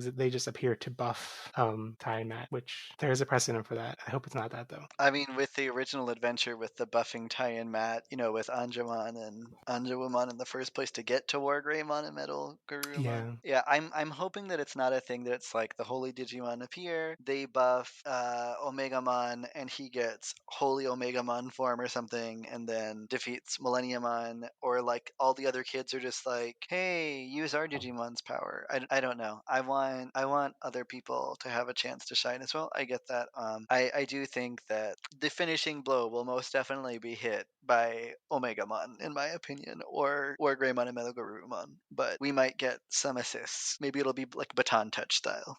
appear to buff Tai and Matt, which there is a precedent for that. I hope it's not that though. I mean, with the original adventure with the buffing Tai and Matt, with Anjumon and Anjumon in the first place to get to War Greymon and Metal Garurumon. Yeah. Yeah, I'm hoping that it's not a thing that it's like the Holy Digimon appear, they buff Omegamon, and he gets Holy Omegamon form or something, and then defeats Millenniumon, or like all the other kids are just like, hey, use our Digimon's power. I don't know. I want other people to have a chance to shine as well. I get that. I do think that the finishing blow will most definitely be hit by Omegamon, in my opinion, or Greymon and Metal Garurumon. But we might get some assists. Maybe it'll be like baton touch style.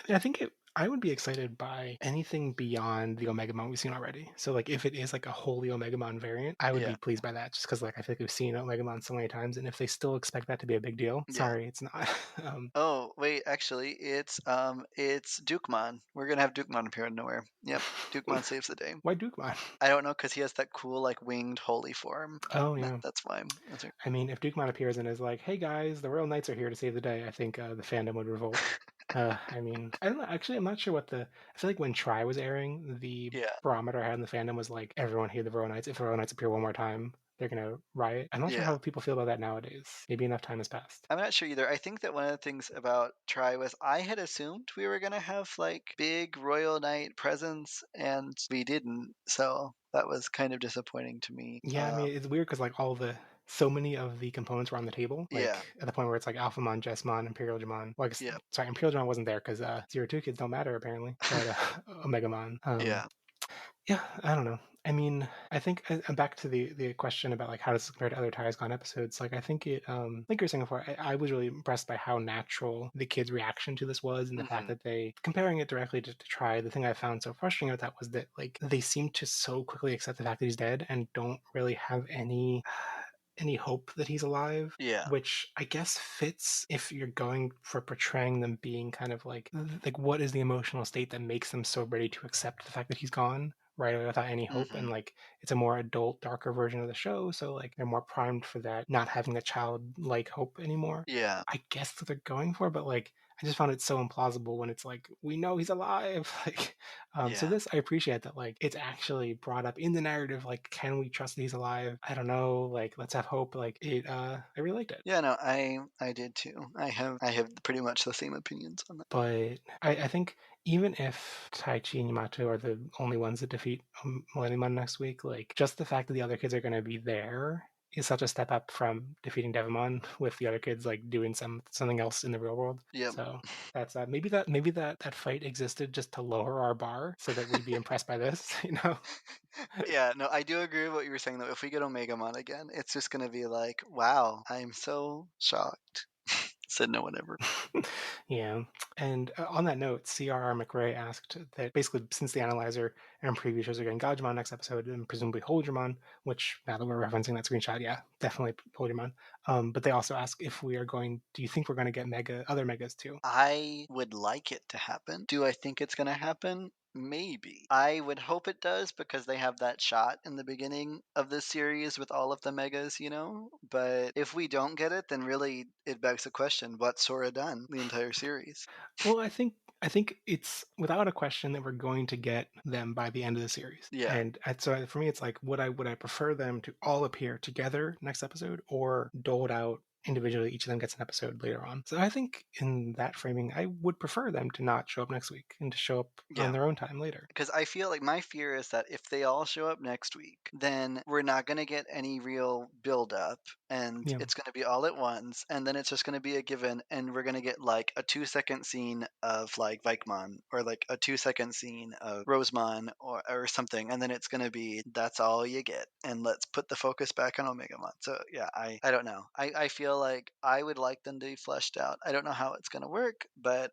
I think I would be excited by anything beyond the Omegamon we've seen already. So like if it is like a wholly Omegamon variant, I would Yeah. be pleased by that just because like I feel like we've seen Omegamon so many times, and if they still expect that to be a big deal, Yeah. sorry, it's not. Oh wait, actually, it's Dukemon. We're gonna have Dukemon appear out of nowhere. Yep, Dukemon saves the day. Why Dukemon? I don't know because he has that cool like winged holy form. Oh yeah. That's why. That's right. I mean, if Dukemon appears and is like, "Hey guys, the Royal Knights are here to save the day," I think the fandom would revolt. I mean, I don't know. Actually, I'm not sure what the. I feel like when Try was airing, the Yeah. barometer I had in the fandom was like, everyone hated the Royal Knights. If the Royal Knights appear one more time, they're gonna riot. I'm not sure Yeah. how people feel about that nowadays. Maybe enough time has passed. I'm not sure either. I think that one of the things about Try was I had assumed we were gonna have like big Royal Knight presence, and we didn't. So that was kind of disappointing to me. Yeah, I mean, it's weird because like so many of the components were on the table. Yeah. Like at the point where it's like Alphamon, Jessmon, Imperial Jamon. Well, I guess, Yeah. sorry, Imperial Jamon wasn't there because 02 kids don't matter apparently. But Omegamon. Yeah. Yeah, I don't know. I mean, I think back to the question about like how does this compare to other Ties Gone episodes? Like I think it, like you were saying before, I was really impressed by how natural the kids' reaction to this was, and the fact that they comparing it directly to Try. The thing I found so frustrating about that was that like they seem to so quickly accept the fact that he's dead and don't really have any hope that he's alive. Yeah. Which I guess fits if you're going for portraying them being kind of like what is the emotional state that makes them so ready to accept the fact that he's gone right away without any hope. And like it's a more adult, darker version of the show, so like they're more primed for that, not having the childlike hope anymore. Yeah. I guess that they're going for, but like I just found it so implausible when it's like we know he's alive. Like so Yeah. this I appreciate that like it's actually brought up in the narrative, like can we trust that he's alive? I don't know, like let's have hope. Like it I really liked it. Yeah, no, I did too. I have pretty much the same opinions on that. But I think even if Taichi and Yamato are the only ones that defeat Millenniumon next week, like just the fact that the other kids are going to be there is such a step up from defeating Devamon with the other kids like doing something else in the real world. Yep. So that's maybe that fight existed just to lower our bar so that we'd be impressed by this, you know? Yeah, no, I do agree with what you were saying though. If we get Omegamon again, it's just gonna be like, wow, I'm so shocked. Said no one ever. Yeah. And on that note, CRR McRae asked that basically since the analyzer and preview shows are getting Gajimon next episode and presumably Holdramon, which now that we're referencing that screenshot, yeah, definitely Holdramon. But they also ask if we are going, do you think we're going to get other megas too? I would like it to happen. Do I think it's gonna happen? Maybe. I would hope it does because they have that shot in the beginning of this series with all of the megas, you know? But if we don't get it, then really it begs the question, what's Sora done the entire series? Well, I think it's without a question that we're going to get them by the end of the series. Yeah. And so for me, it's like would I prefer them to all appear together next episode or doled out individually? Each of them gets an episode later on. So I think in that framing, I would prefer them to not show up next week and to show up Yeah. on their own time later. Because I feel like my fear is that if they all show up next week, then we're not going to get any real build up and Yeah. it's going to be all at once. And then it's just going to be a given. And we're going to get like a 2 second scene of like Vikemon or like a 2 second scene of Rosemon or something. And then it's going to be that's all you get. And let's put the focus back on Omegamon. So yeah, I don't know. I feel like I would like them to be fleshed out. I don't know how it's going to work, but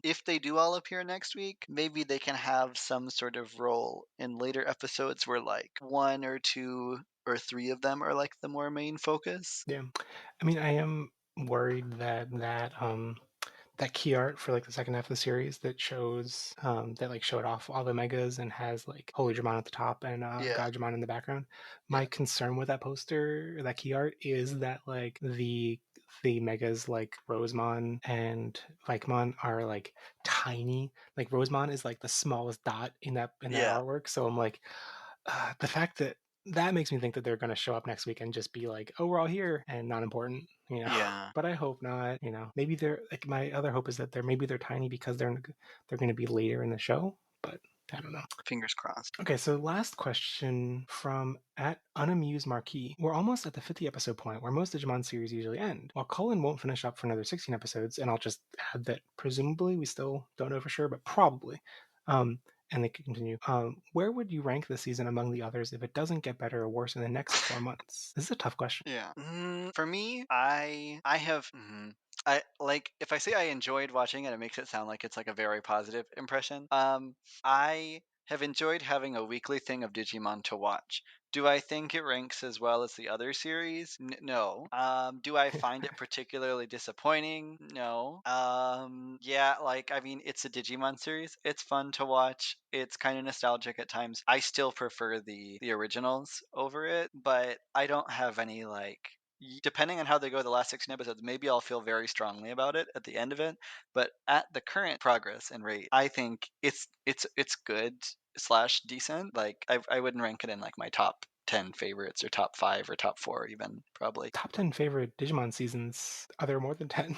if they do all appear next week, maybe they can have some sort of role in later episodes where like one or two or three of them are like the more main focus. Yeah. I mean, I am worried that that key art for like the second half of the series that shows that like showed off all the megas and has like Holy Dramon at the top and Yeah. Gajimon in the background. Yeah. My concern with that poster, that key art, is that like the megas like Rosemon and Vikemon are like tiny. Like Rosemon is like the smallest dot in that Yeah. artwork. So I'm like, the fact that makes me think that they're going to show up next week and just be like, oh, we're all here and not important, you know. Yeah. But I hope not, you know. Maybe they're like, my other hope is that they're tiny because they're going to be later in the show, but I don't know. Fingers crossed. Okay, so last question from at Unamused Marquee. We're almost at the 50 episode point where most Digimon series usually end. While Cullen won't finish up for another 16 episodes, and I'll just add that presumably, we still don't know for sure, but probably. And they could continue. Where would you rank the season among the others if it doesn't get better or worse in the next 4 months? This is a tough question. Yeah. For me, I have. I like if I say I enjoyed watching it, it makes it sound like it's like a very positive impression. I have enjoyed having a weekly thing of Digimon to watch. Do I think it ranks as well as the other series? No. Do I find it particularly disappointing? No. Yeah, like I mean, it's a Digimon series. It's fun to watch. It's kind of nostalgic at times. I still prefer the originals over it, but I don't have any like depending on how they go the last 16 episodes, maybe I'll feel very strongly about it at the end of it. But at the current progress and rate, I think it's good slash decent. Like I wouldn't rank it in like my top 10 favorites or top 5 or top 4 even probably. Top 10 favorite Digimon seasons. Are there more than 10?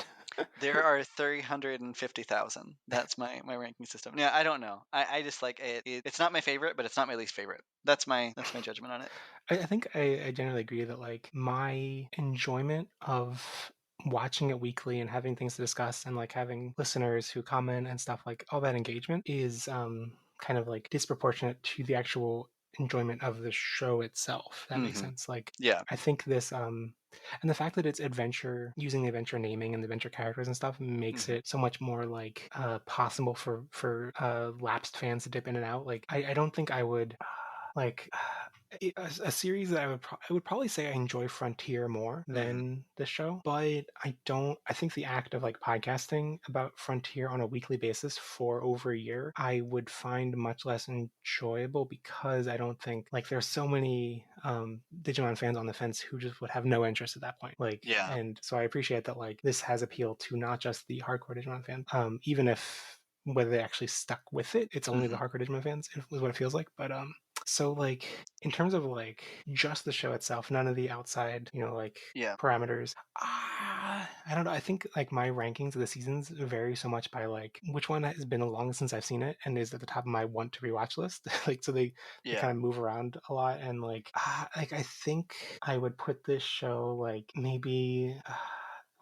There are 350,000. That's my ranking system. Yeah, I don't know. I just like it. It's not my favorite, but it's not my least favorite. That's my judgment on it. I think I generally agree that like my enjoyment of watching it weekly and having things to discuss and like having listeners who comment and stuff, like all that engagement is kind of like disproportionate to the actual enjoyment of the show itself. That makes sense. Like, Yeah. I think this and the fact that it's adventure, using the adventure naming and the adventure characters and stuff, makes Mhm. it so much more like possible for lapsed fans to dip in and out. Like, I don't think I would like a series that I would probably say I enjoy Frontier more Mhm. than the show, but I don't. I think the act of like podcasting about Frontier on a weekly basis for over a year, I would find much less enjoyable because I don't think like there's so many Digimon fans on the fence who just would have no interest at that point. Like, Yeah. and so I appreciate that like this has appeal to not just the hardcore Digimon fan, even if whether they actually stuck with it, it's only the Mhm. hardcore Digimon fans, is what it feels like. But so like in terms of like just the show itself, none of the outside, like Yeah. parameters. I don't know. I think like my rankings of the seasons vary so much by like which one has been long since I've seen it and is at the top of my want to rewatch list. Like so they Yeah. kind of move around a lot and like I think I would put this show like maybe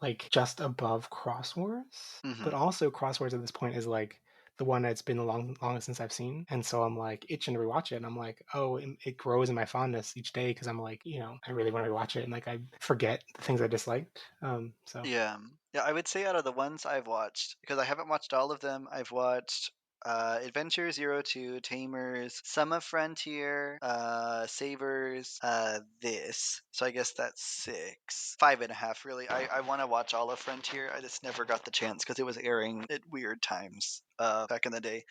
like just above Cross Wars, but Mhm. also Cross Wars at this point is like the one that's been the longest since I've seen, and so I'm like itching to rewatch it. And I'm like, oh, it grows in my fondness each day because I'm like, I really want to rewatch it, and like I forget the things I disliked. So Yeah. Yeah, I would say out of the ones I've watched, because I haven't watched all of them, I've watched Adventure Zero Two, Tamers, some of Frontier, Savers, this. So I guess that's 6. 5.5, really. I want to watch all of Frontier. I just never got the chance because it was airing at weird times back in the day.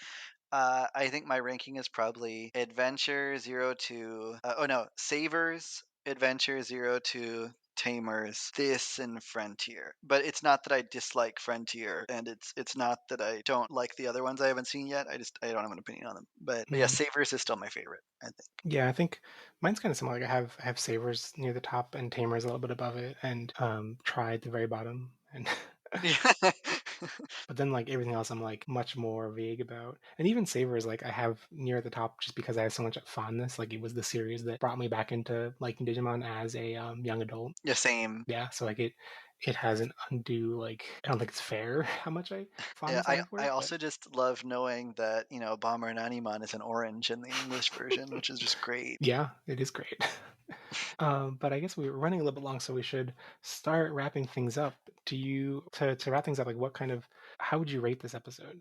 I think my ranking is probably Adventure Zero Two. Oh no, Savers, Adventure Zero Two, Tamers, this, and Frontier. But it's not that I dislike Frontier, and it's not that I don't like the other ones I haven't seen yet. I don't have an opinion on them. But yeah, mm, Savers is still my favorite. I think. yeah, I think mine's kind of similar. Like I have Savers near the top and Tamers a little bit above it, and Try at the very bottom, and Yeah. but then like everything else I'm like much more vague about. And even Savers like I have near the top just because I have so much fondness. Like it was the series that brought me back into liking Digimon as a young adult. Yeah, same. Yeah, so like it has an undue like I don't think it's fair how much Yeah, fondness I I have for I it, but also just love knowing that Bomber and Animon is an orange in the English version, which is just great. yeah, it is great. But I guess we were running a little bit long, so we should start wrapping things up. Do you to wrap things up, like what kind of how would you rate this episode?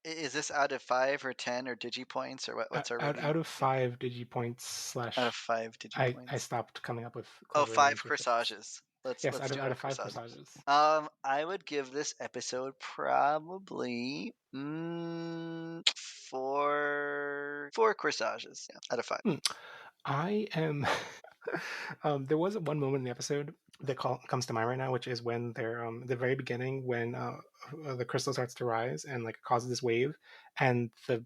Is this out of 5 or 10 or Digipoints or what's our Out rating? of Yeah, 5 digipoints out of slash 5 I Digipoints. stopped coming up with Oh, clever five names for things. corsages. Let's Yes, let's do out a of 5 corsage. corsages. I would give this episode probably four corsages. Yeah, out of 5. Hmm. I am. There was one moment in the episode that comes to mind right now, which is when they're the very beginning when the crystal starts to rise and like causes this wave, and the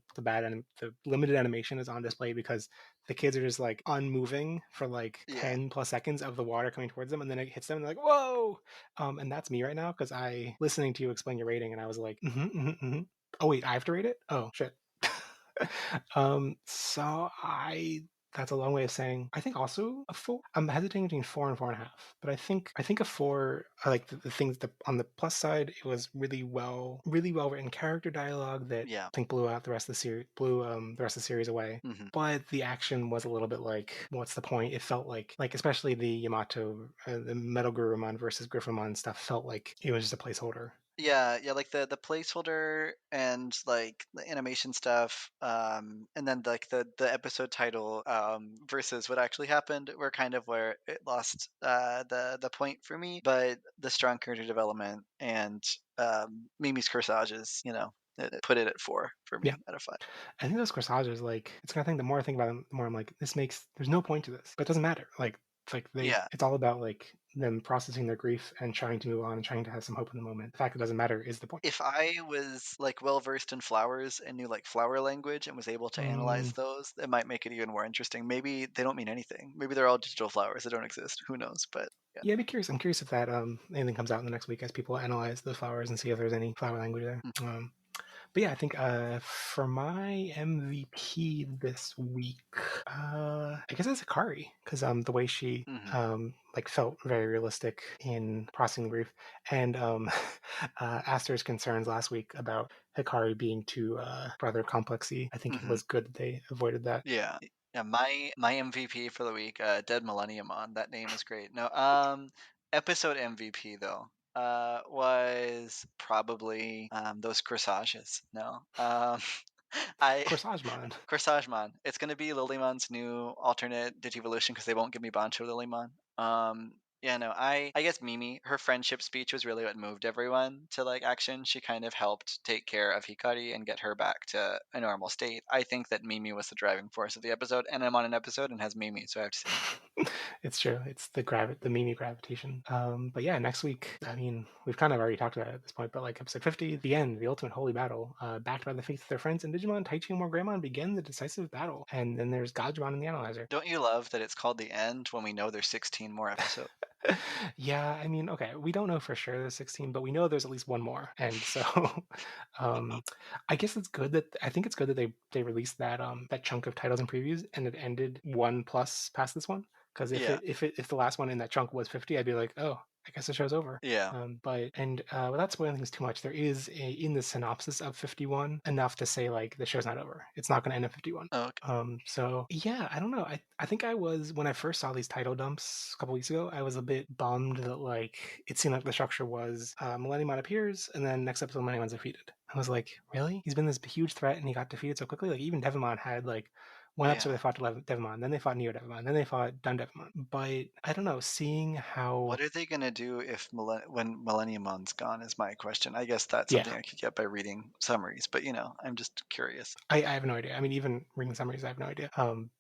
limited animation is on display because the kids are just like unmoving for like Yeah. 10 plus seconds of the water coming towards them, and then it hits them and they're like whoa, and that's me right now because I listening to you explain your rating and I was like oh wait I have to rate it, oh shit. So that's a long way of saying I think also a 4. I'm hesitating between 4 and 4.5, but I think a 4. I like the things that on the plus side, it was really well written character dialogue that Yeah. I think blew out the rest of the series, blew the rest of the series away. Hmm. But the action was a little bit like, what's the point? It felt like especially the Yamato, the Metal Gurumon versus Griffamon stuff felt like it was just a placeholder. Yeah, like the placeholder and like the animation stuff, and then like the episode title versus what actually happened were kind of where it lost the point for me. But the strong character development and Mimi's corsages, it put it at 4 for Yeah. me out of 5. I think those corsages, like, it's kind of thing. The more I think about them, the more I'm like, there's no point to this, but it doesn't matter. Like, Yeah. it's all about like them processing their grief and trying to move on and trying to have some hope in the moment. The fact it doesn't matter is the point. If I was like well versed in flowers and knew like flower language and was able to analyze Mm, those, it might make it even more interesting. Maybe they don't mean anything. Maybe they're all digital flowers that don't exist. Who knows? But yeah. yeah, I'd be curious. I'm curious if that anything comes out in the next week as people analyze the flowers and see if there's any flower language there. Mm. But yeah, I think for my MVP this week, I guess it's Akari because the way she Mhm. like felt very realistic in processing the grief, and Aster's concerns last week about Hikari being too brother complexy. I think it Mhm. was good that they avoided that. Yeah. Yeah, my MVP for the week, Dead Millenniumon. That name is great. No, episode MVP though, was probably those corsages. No, I Corsagemon. Corsagemon. It's gonna be Lilymon's new alternate Digivolution because they won't give me Bancho Lilymon. Yeah, no, I guess Mimi, her friendship speech was really what moved everyone to like action. She kind of helped take care of Hikari and get her back to a normal state. I think that Mimi was the driving force of the episode, and I'm on an episode and has Mimi, so I have to say It's true. It's the Mimi gravitation. But yeah, next week, I mean, we've kind of already talked about it at this point, but like episode 50, the end, the ultimate holy battle, backed by the faith of their friends in Digimon, Taichi and Morgreymon begin the decisive battle. And then there's Gajimon and the Analyzer. don't you love that it's called the end when we know there's 16 more episodes? Yeah, I mean, okay, we don't know for sure there's 16, but we know there's at least one more. And so I guess it's good that I think it's good that they released that chunk of titles and previews and it ended 1+ past this one. Because Yeah, if the last one in that chunk was 50, I'd be like, oh, I guess the show's over. yeah. Without spoiling things too much, there is in the synopsis of 51 enough to say like the show's not over. It's not going to end at 51. Okay. So yeah, I don't know. I think I was when I first saw these title dumps a couple weeks ago, I was a bit bummed that like it seemed like the structure was Millenniumon appears and then next episode Millenniumon's defeated. I was like, really? He's been this huge threat and he got defeated so quickly. Like even Devimon had like one episode they fought Devimon, then they fought Neo Devimon, then they fought Dun Devimon. But I don't know, seeing how What are they gonna do if when Millenniumon's gone? Is my question. I guess that's something I could get by reading summaries, but I'm just curious. I have no idea. I mean, even reading summaries, I have no idea.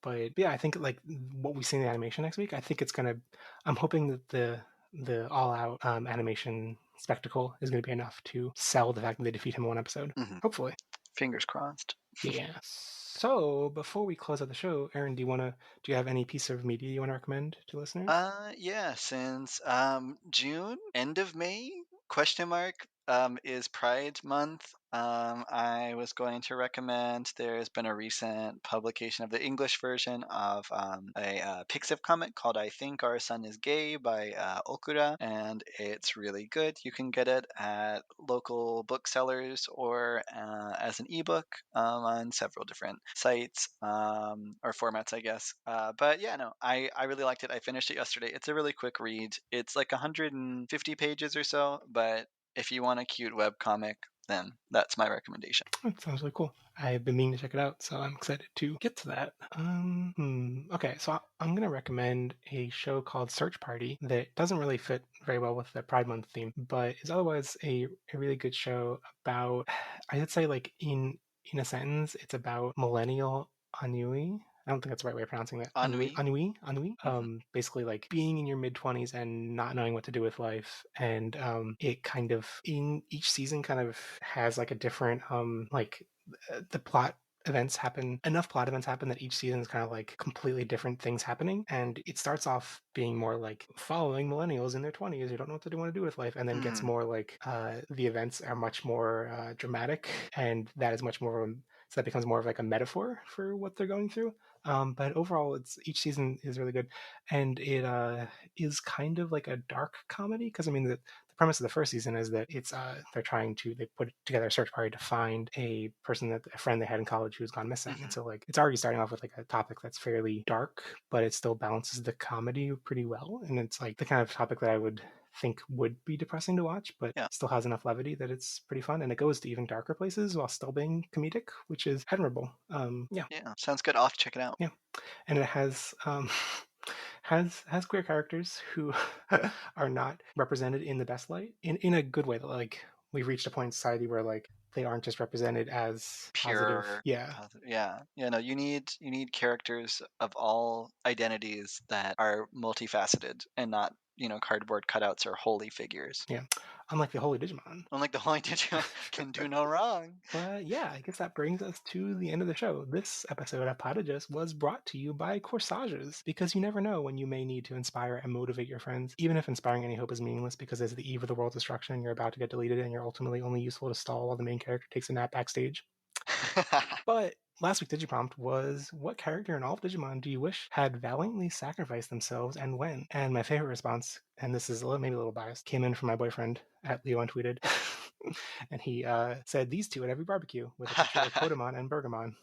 But yeah, I think like what we see in the animation next week, I think it's gonna. I'm hoping that the all-out animation spectacle is gonna be enough to sell the fact that they defeat him in one episode. Mhm. Hopefully. Fingers crossed. Yeah. So before we close out the show, Aaron, do you have any piece of media you want to recommend to listeners? Yeah, since June, end of May, question mark, is Pride Month. I was going to recommend there's been a recent publication of the English version of a Pixiv comic called I Think Our Son is Gay by Okura, and it's really good. You can get it at local booksellers or as an ebook on several different sites or formats, I guess. But yeah, no, I really liked it. I finished it yesterday. It's a really quick read. It's like 150 pages or so, but if you want a cute web comic, then that's my recommendation. That sounds really cool. I've been meaning to check it out, so I'm excited to get to that. Okay, so I'm going to recommend a show called Search Party that doesn't really fit very well with the Pride Month theme, but is otherwise a really good show about, I'd say like in a sentence, it's about millennial ennui. I don't think that's the right way of pronouncing that. Ennui. Basically like being in your mid-20s and not knowing what to do with life. And it kind of, in each season kind of has like a different, the plot events happen, enough plot events happen that each season is kind of like completely different things happening. And it starts off being more like following millennials in their 20s who don't know what they want to do with life, and then gets more like the events are much more dramatic, and that is much more of a, so that becomes more of like a metaphor for what they're going through. But overall, each season is really good, and it is kind of like a dark comedy because I mean the premise of the first season is that it's they put together a search party to find a friend they had in college who's gone missing, and so like it's already starting off with like a topic that's fairly dark, but it still balances the comedy pretty well, and it's like the kind of topic that I would think would be depressing to watch, but still has enough levity that it's pretty fun, and it goes to even darker places while still being comedic, which is admirable. Yeah, sounds good. I'll have to check it out. Yeah, and it has has queer characters who are not represented in the best light in a good way. That like we've reached a point in society where like they aren't just represented as Pure, positive. Yeah. No, you need characters of all identities that are multifaceted and not cardboard cutouts or holy figures. Yeah, unlike the Holy Digimon. Unlike the Holy Digimon can do no wrong. But yeah, I guess that brings us to the end of the show. This episode of Podages was brought to you by Corsages, because you never know when you may need to inspire and motivate your friends, even if inspiring any hope is meaningless because it's the eve of the world's destruction and you're about to get deleted and you're ultimately only useful to stall while the main character takes a nap backstage. But last week's Digiprompt was, what character in all of Digimon do you wish had valiantly sacrificed themselves and when? And my favorite response, and this is maybe a little biased, came in from my boyfriend at Leo Untweeted. And he said these two at every barbecue with a picture of Kodamon and Bergamon.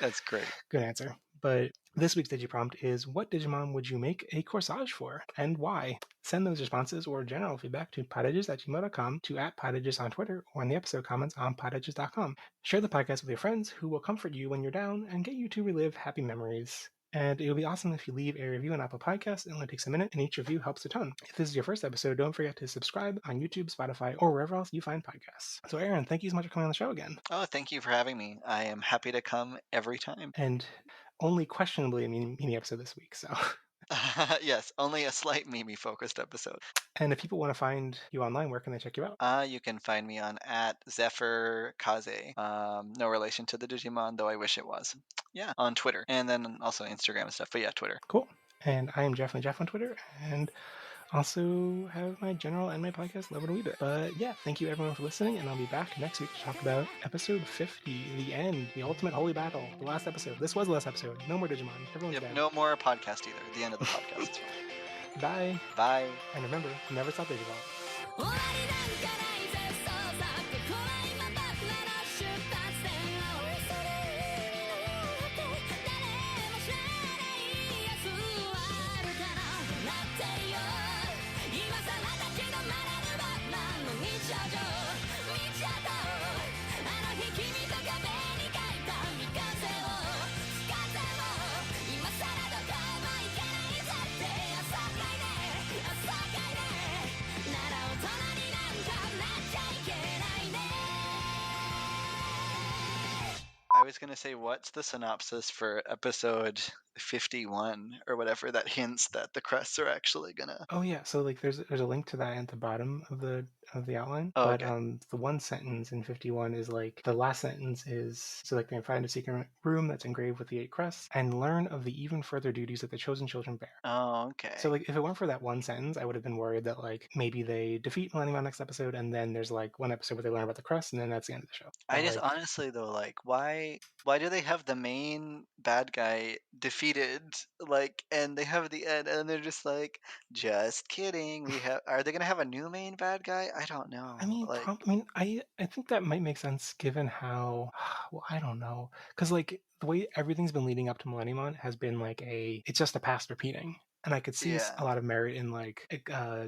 That's great. Good answer. But this week's Digiprompt is, what Digimon would you make a corsage for, and why? Send those responses or general feedback to podages@gmail.com, to @podages on Twitter, or in the episode comments on podages.com. Share the podcast with your friends who will comfort you when you're down and get you to relive happy memories. And it would be awesome if you leave a review on Apple Podcasts. It only takes a minute, and each review helps a ton. If this is your first episode, don't forget to subscribe on YouTube, Spotify, or wherever else you find podcasts. So, Aaron, thank you so much for coming on the show again. Oh, thank you for having me. I am happy to come every time. And only questionably a mini episode this week, so. Yes, only a slight Mimi-focused episode. And if people want to find you online, where can they check you out? You can find me on @ZephyrKaze. No relation to the Digimon, though I wish it was. Yeah, on Twitter. And then also Instagram and stuff. But yeah, Twitter. Cool. And I am Jeff on Twitter, and also have my general and my podcast Love It a Wee Bit. But yeah, thank you everyone for listening, and I'll be back next week to talk about episode 50, the end, the ultimate holy battle, the last episode. This was the last episode. No more Digimon. Everyone's dead. No more podcast either. The end of the podcast. Bye. Bye. And remember, never stop Digimon. I was going to say, what's the synopsis for episode 51 or whatever that hints that the crests are actually going to... Oh yeah, so like there's a link to that at the bottom of the outline. Oh, but okay. The one sentence in 51 is like, the last sentence is, so like they find a secret room that's engraved with the 8 crests and learn of the even further duties that the chosen children bear. Oh, okay. So like if it weren't for that one sentence, I would have been worried that like maybe they defeat Millenniumon next episode, and then there's like one episode where they learn about the crest, and then that's the end of the show. But I just honestly though, like, why do they have the main bad guy defeated, like, and they have the end, and they're just like, just kidding, are they gonna have a new main bad guy? I don't know. I mean, like, I think that might make sense given how, well, I don't know, because like the way everything's been leading up to Millenniumon has been like it's just a past repeating. And I could see Yeah. a lot of merit in like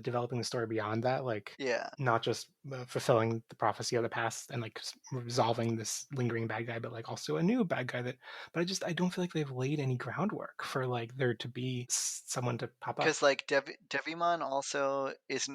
developing the story beyond that, like Yeah. not just fulfilling the prophecy of the past and like resolving this lingering bad guy, but like also a new bad guy that. But I don't feel like they've laid any groundwork for like there to be someone to pop up. Because like Devimon also is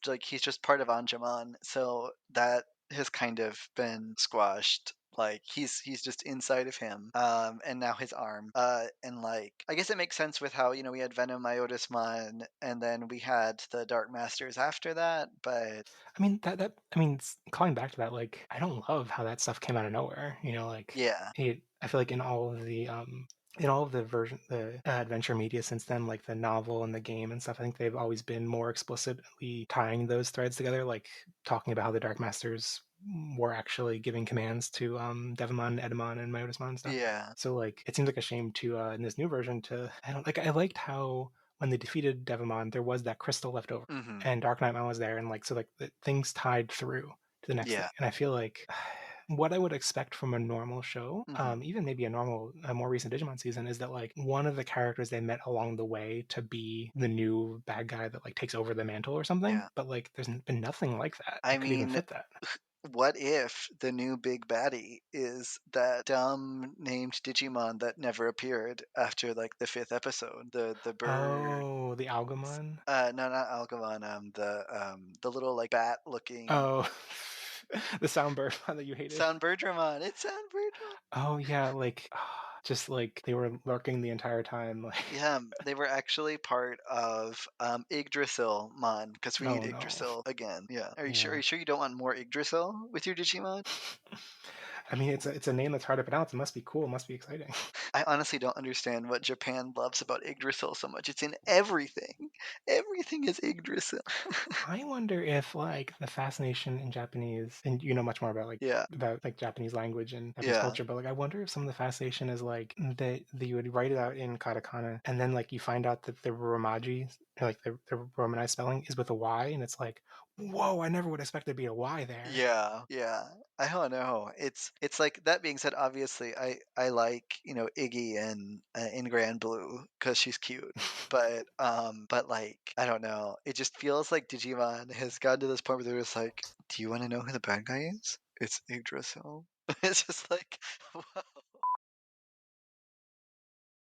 like, he's just part of Anjumon, so that has kind of been squashed. Like he's just inside of him, and now his arm, and like I guess it makes sense with how, we had Venom Iotismon, and then we had the Dark Masters after that. But I mean calling back to that, like I don't love how that stuff came out of nowhere. Like yeah, I feel like in all of the adventure media since then, like the novel and the game and stuff, I think they've always been more explicitly tying those threads together, like talking about how the Dark Masters were actually giving commands to Devimon, Edamon, and Myotismon and stuff. Yeah. So like it seems like a shame to in this new version to I liked how when they defeated Devimon there was that crystal left over, and Dark Knightmon was there, and like so like things tied through to the next thing. And I feel like what I would expect from a normal show, even maybe a more recent Digimon season, is that like one of the characters they met along the way to be the new bad guy that like takes over the mantle or something. Yeah. But like there's been nothing like that. I could even fit that. What if the new big baddie is that dumb named Digimon that never appeared after like the 5th episode? The bird. Oh, the Algamon? No, not Algamon. The little like bat looking. Oh, the Soundbird one that you hated. Soundbirdramon. It's Soundbirdramon. Oh yeah, like just like they were lurking the entire time. Like yeah, they were actually part of Yggdrasilmon, because we need Yggdrasil again. Yeah. Are you sure you don't want more Yggdrasil with your Digimon? I mean, it's a name that's hard to pronounce. It must be cool. It must be exciting. I honestly don't understand what Japan loves about Yggdrasil so much. It's in everything. Everything is Yggdrasil. I wonder if like the fascination in Japanese, and you know much more about like Japanese language and Japanese culture, but like I wonder if some of the fascination is like that you would write it out in katakana, and then like you find out that the Romaji, like the romanized spelling, is with a Y, and it's like, Whoa, I never would expect there to be a Y there. Yeah, yeah. I don't know. It's like that being said, obviously I like, Iggy in Grand Blue because she's cute. But like I don't know. It just feels like Digimon has gotten to this point where they're just like, do you want to know who the bad guy is? It's Yggdrasil. It's just like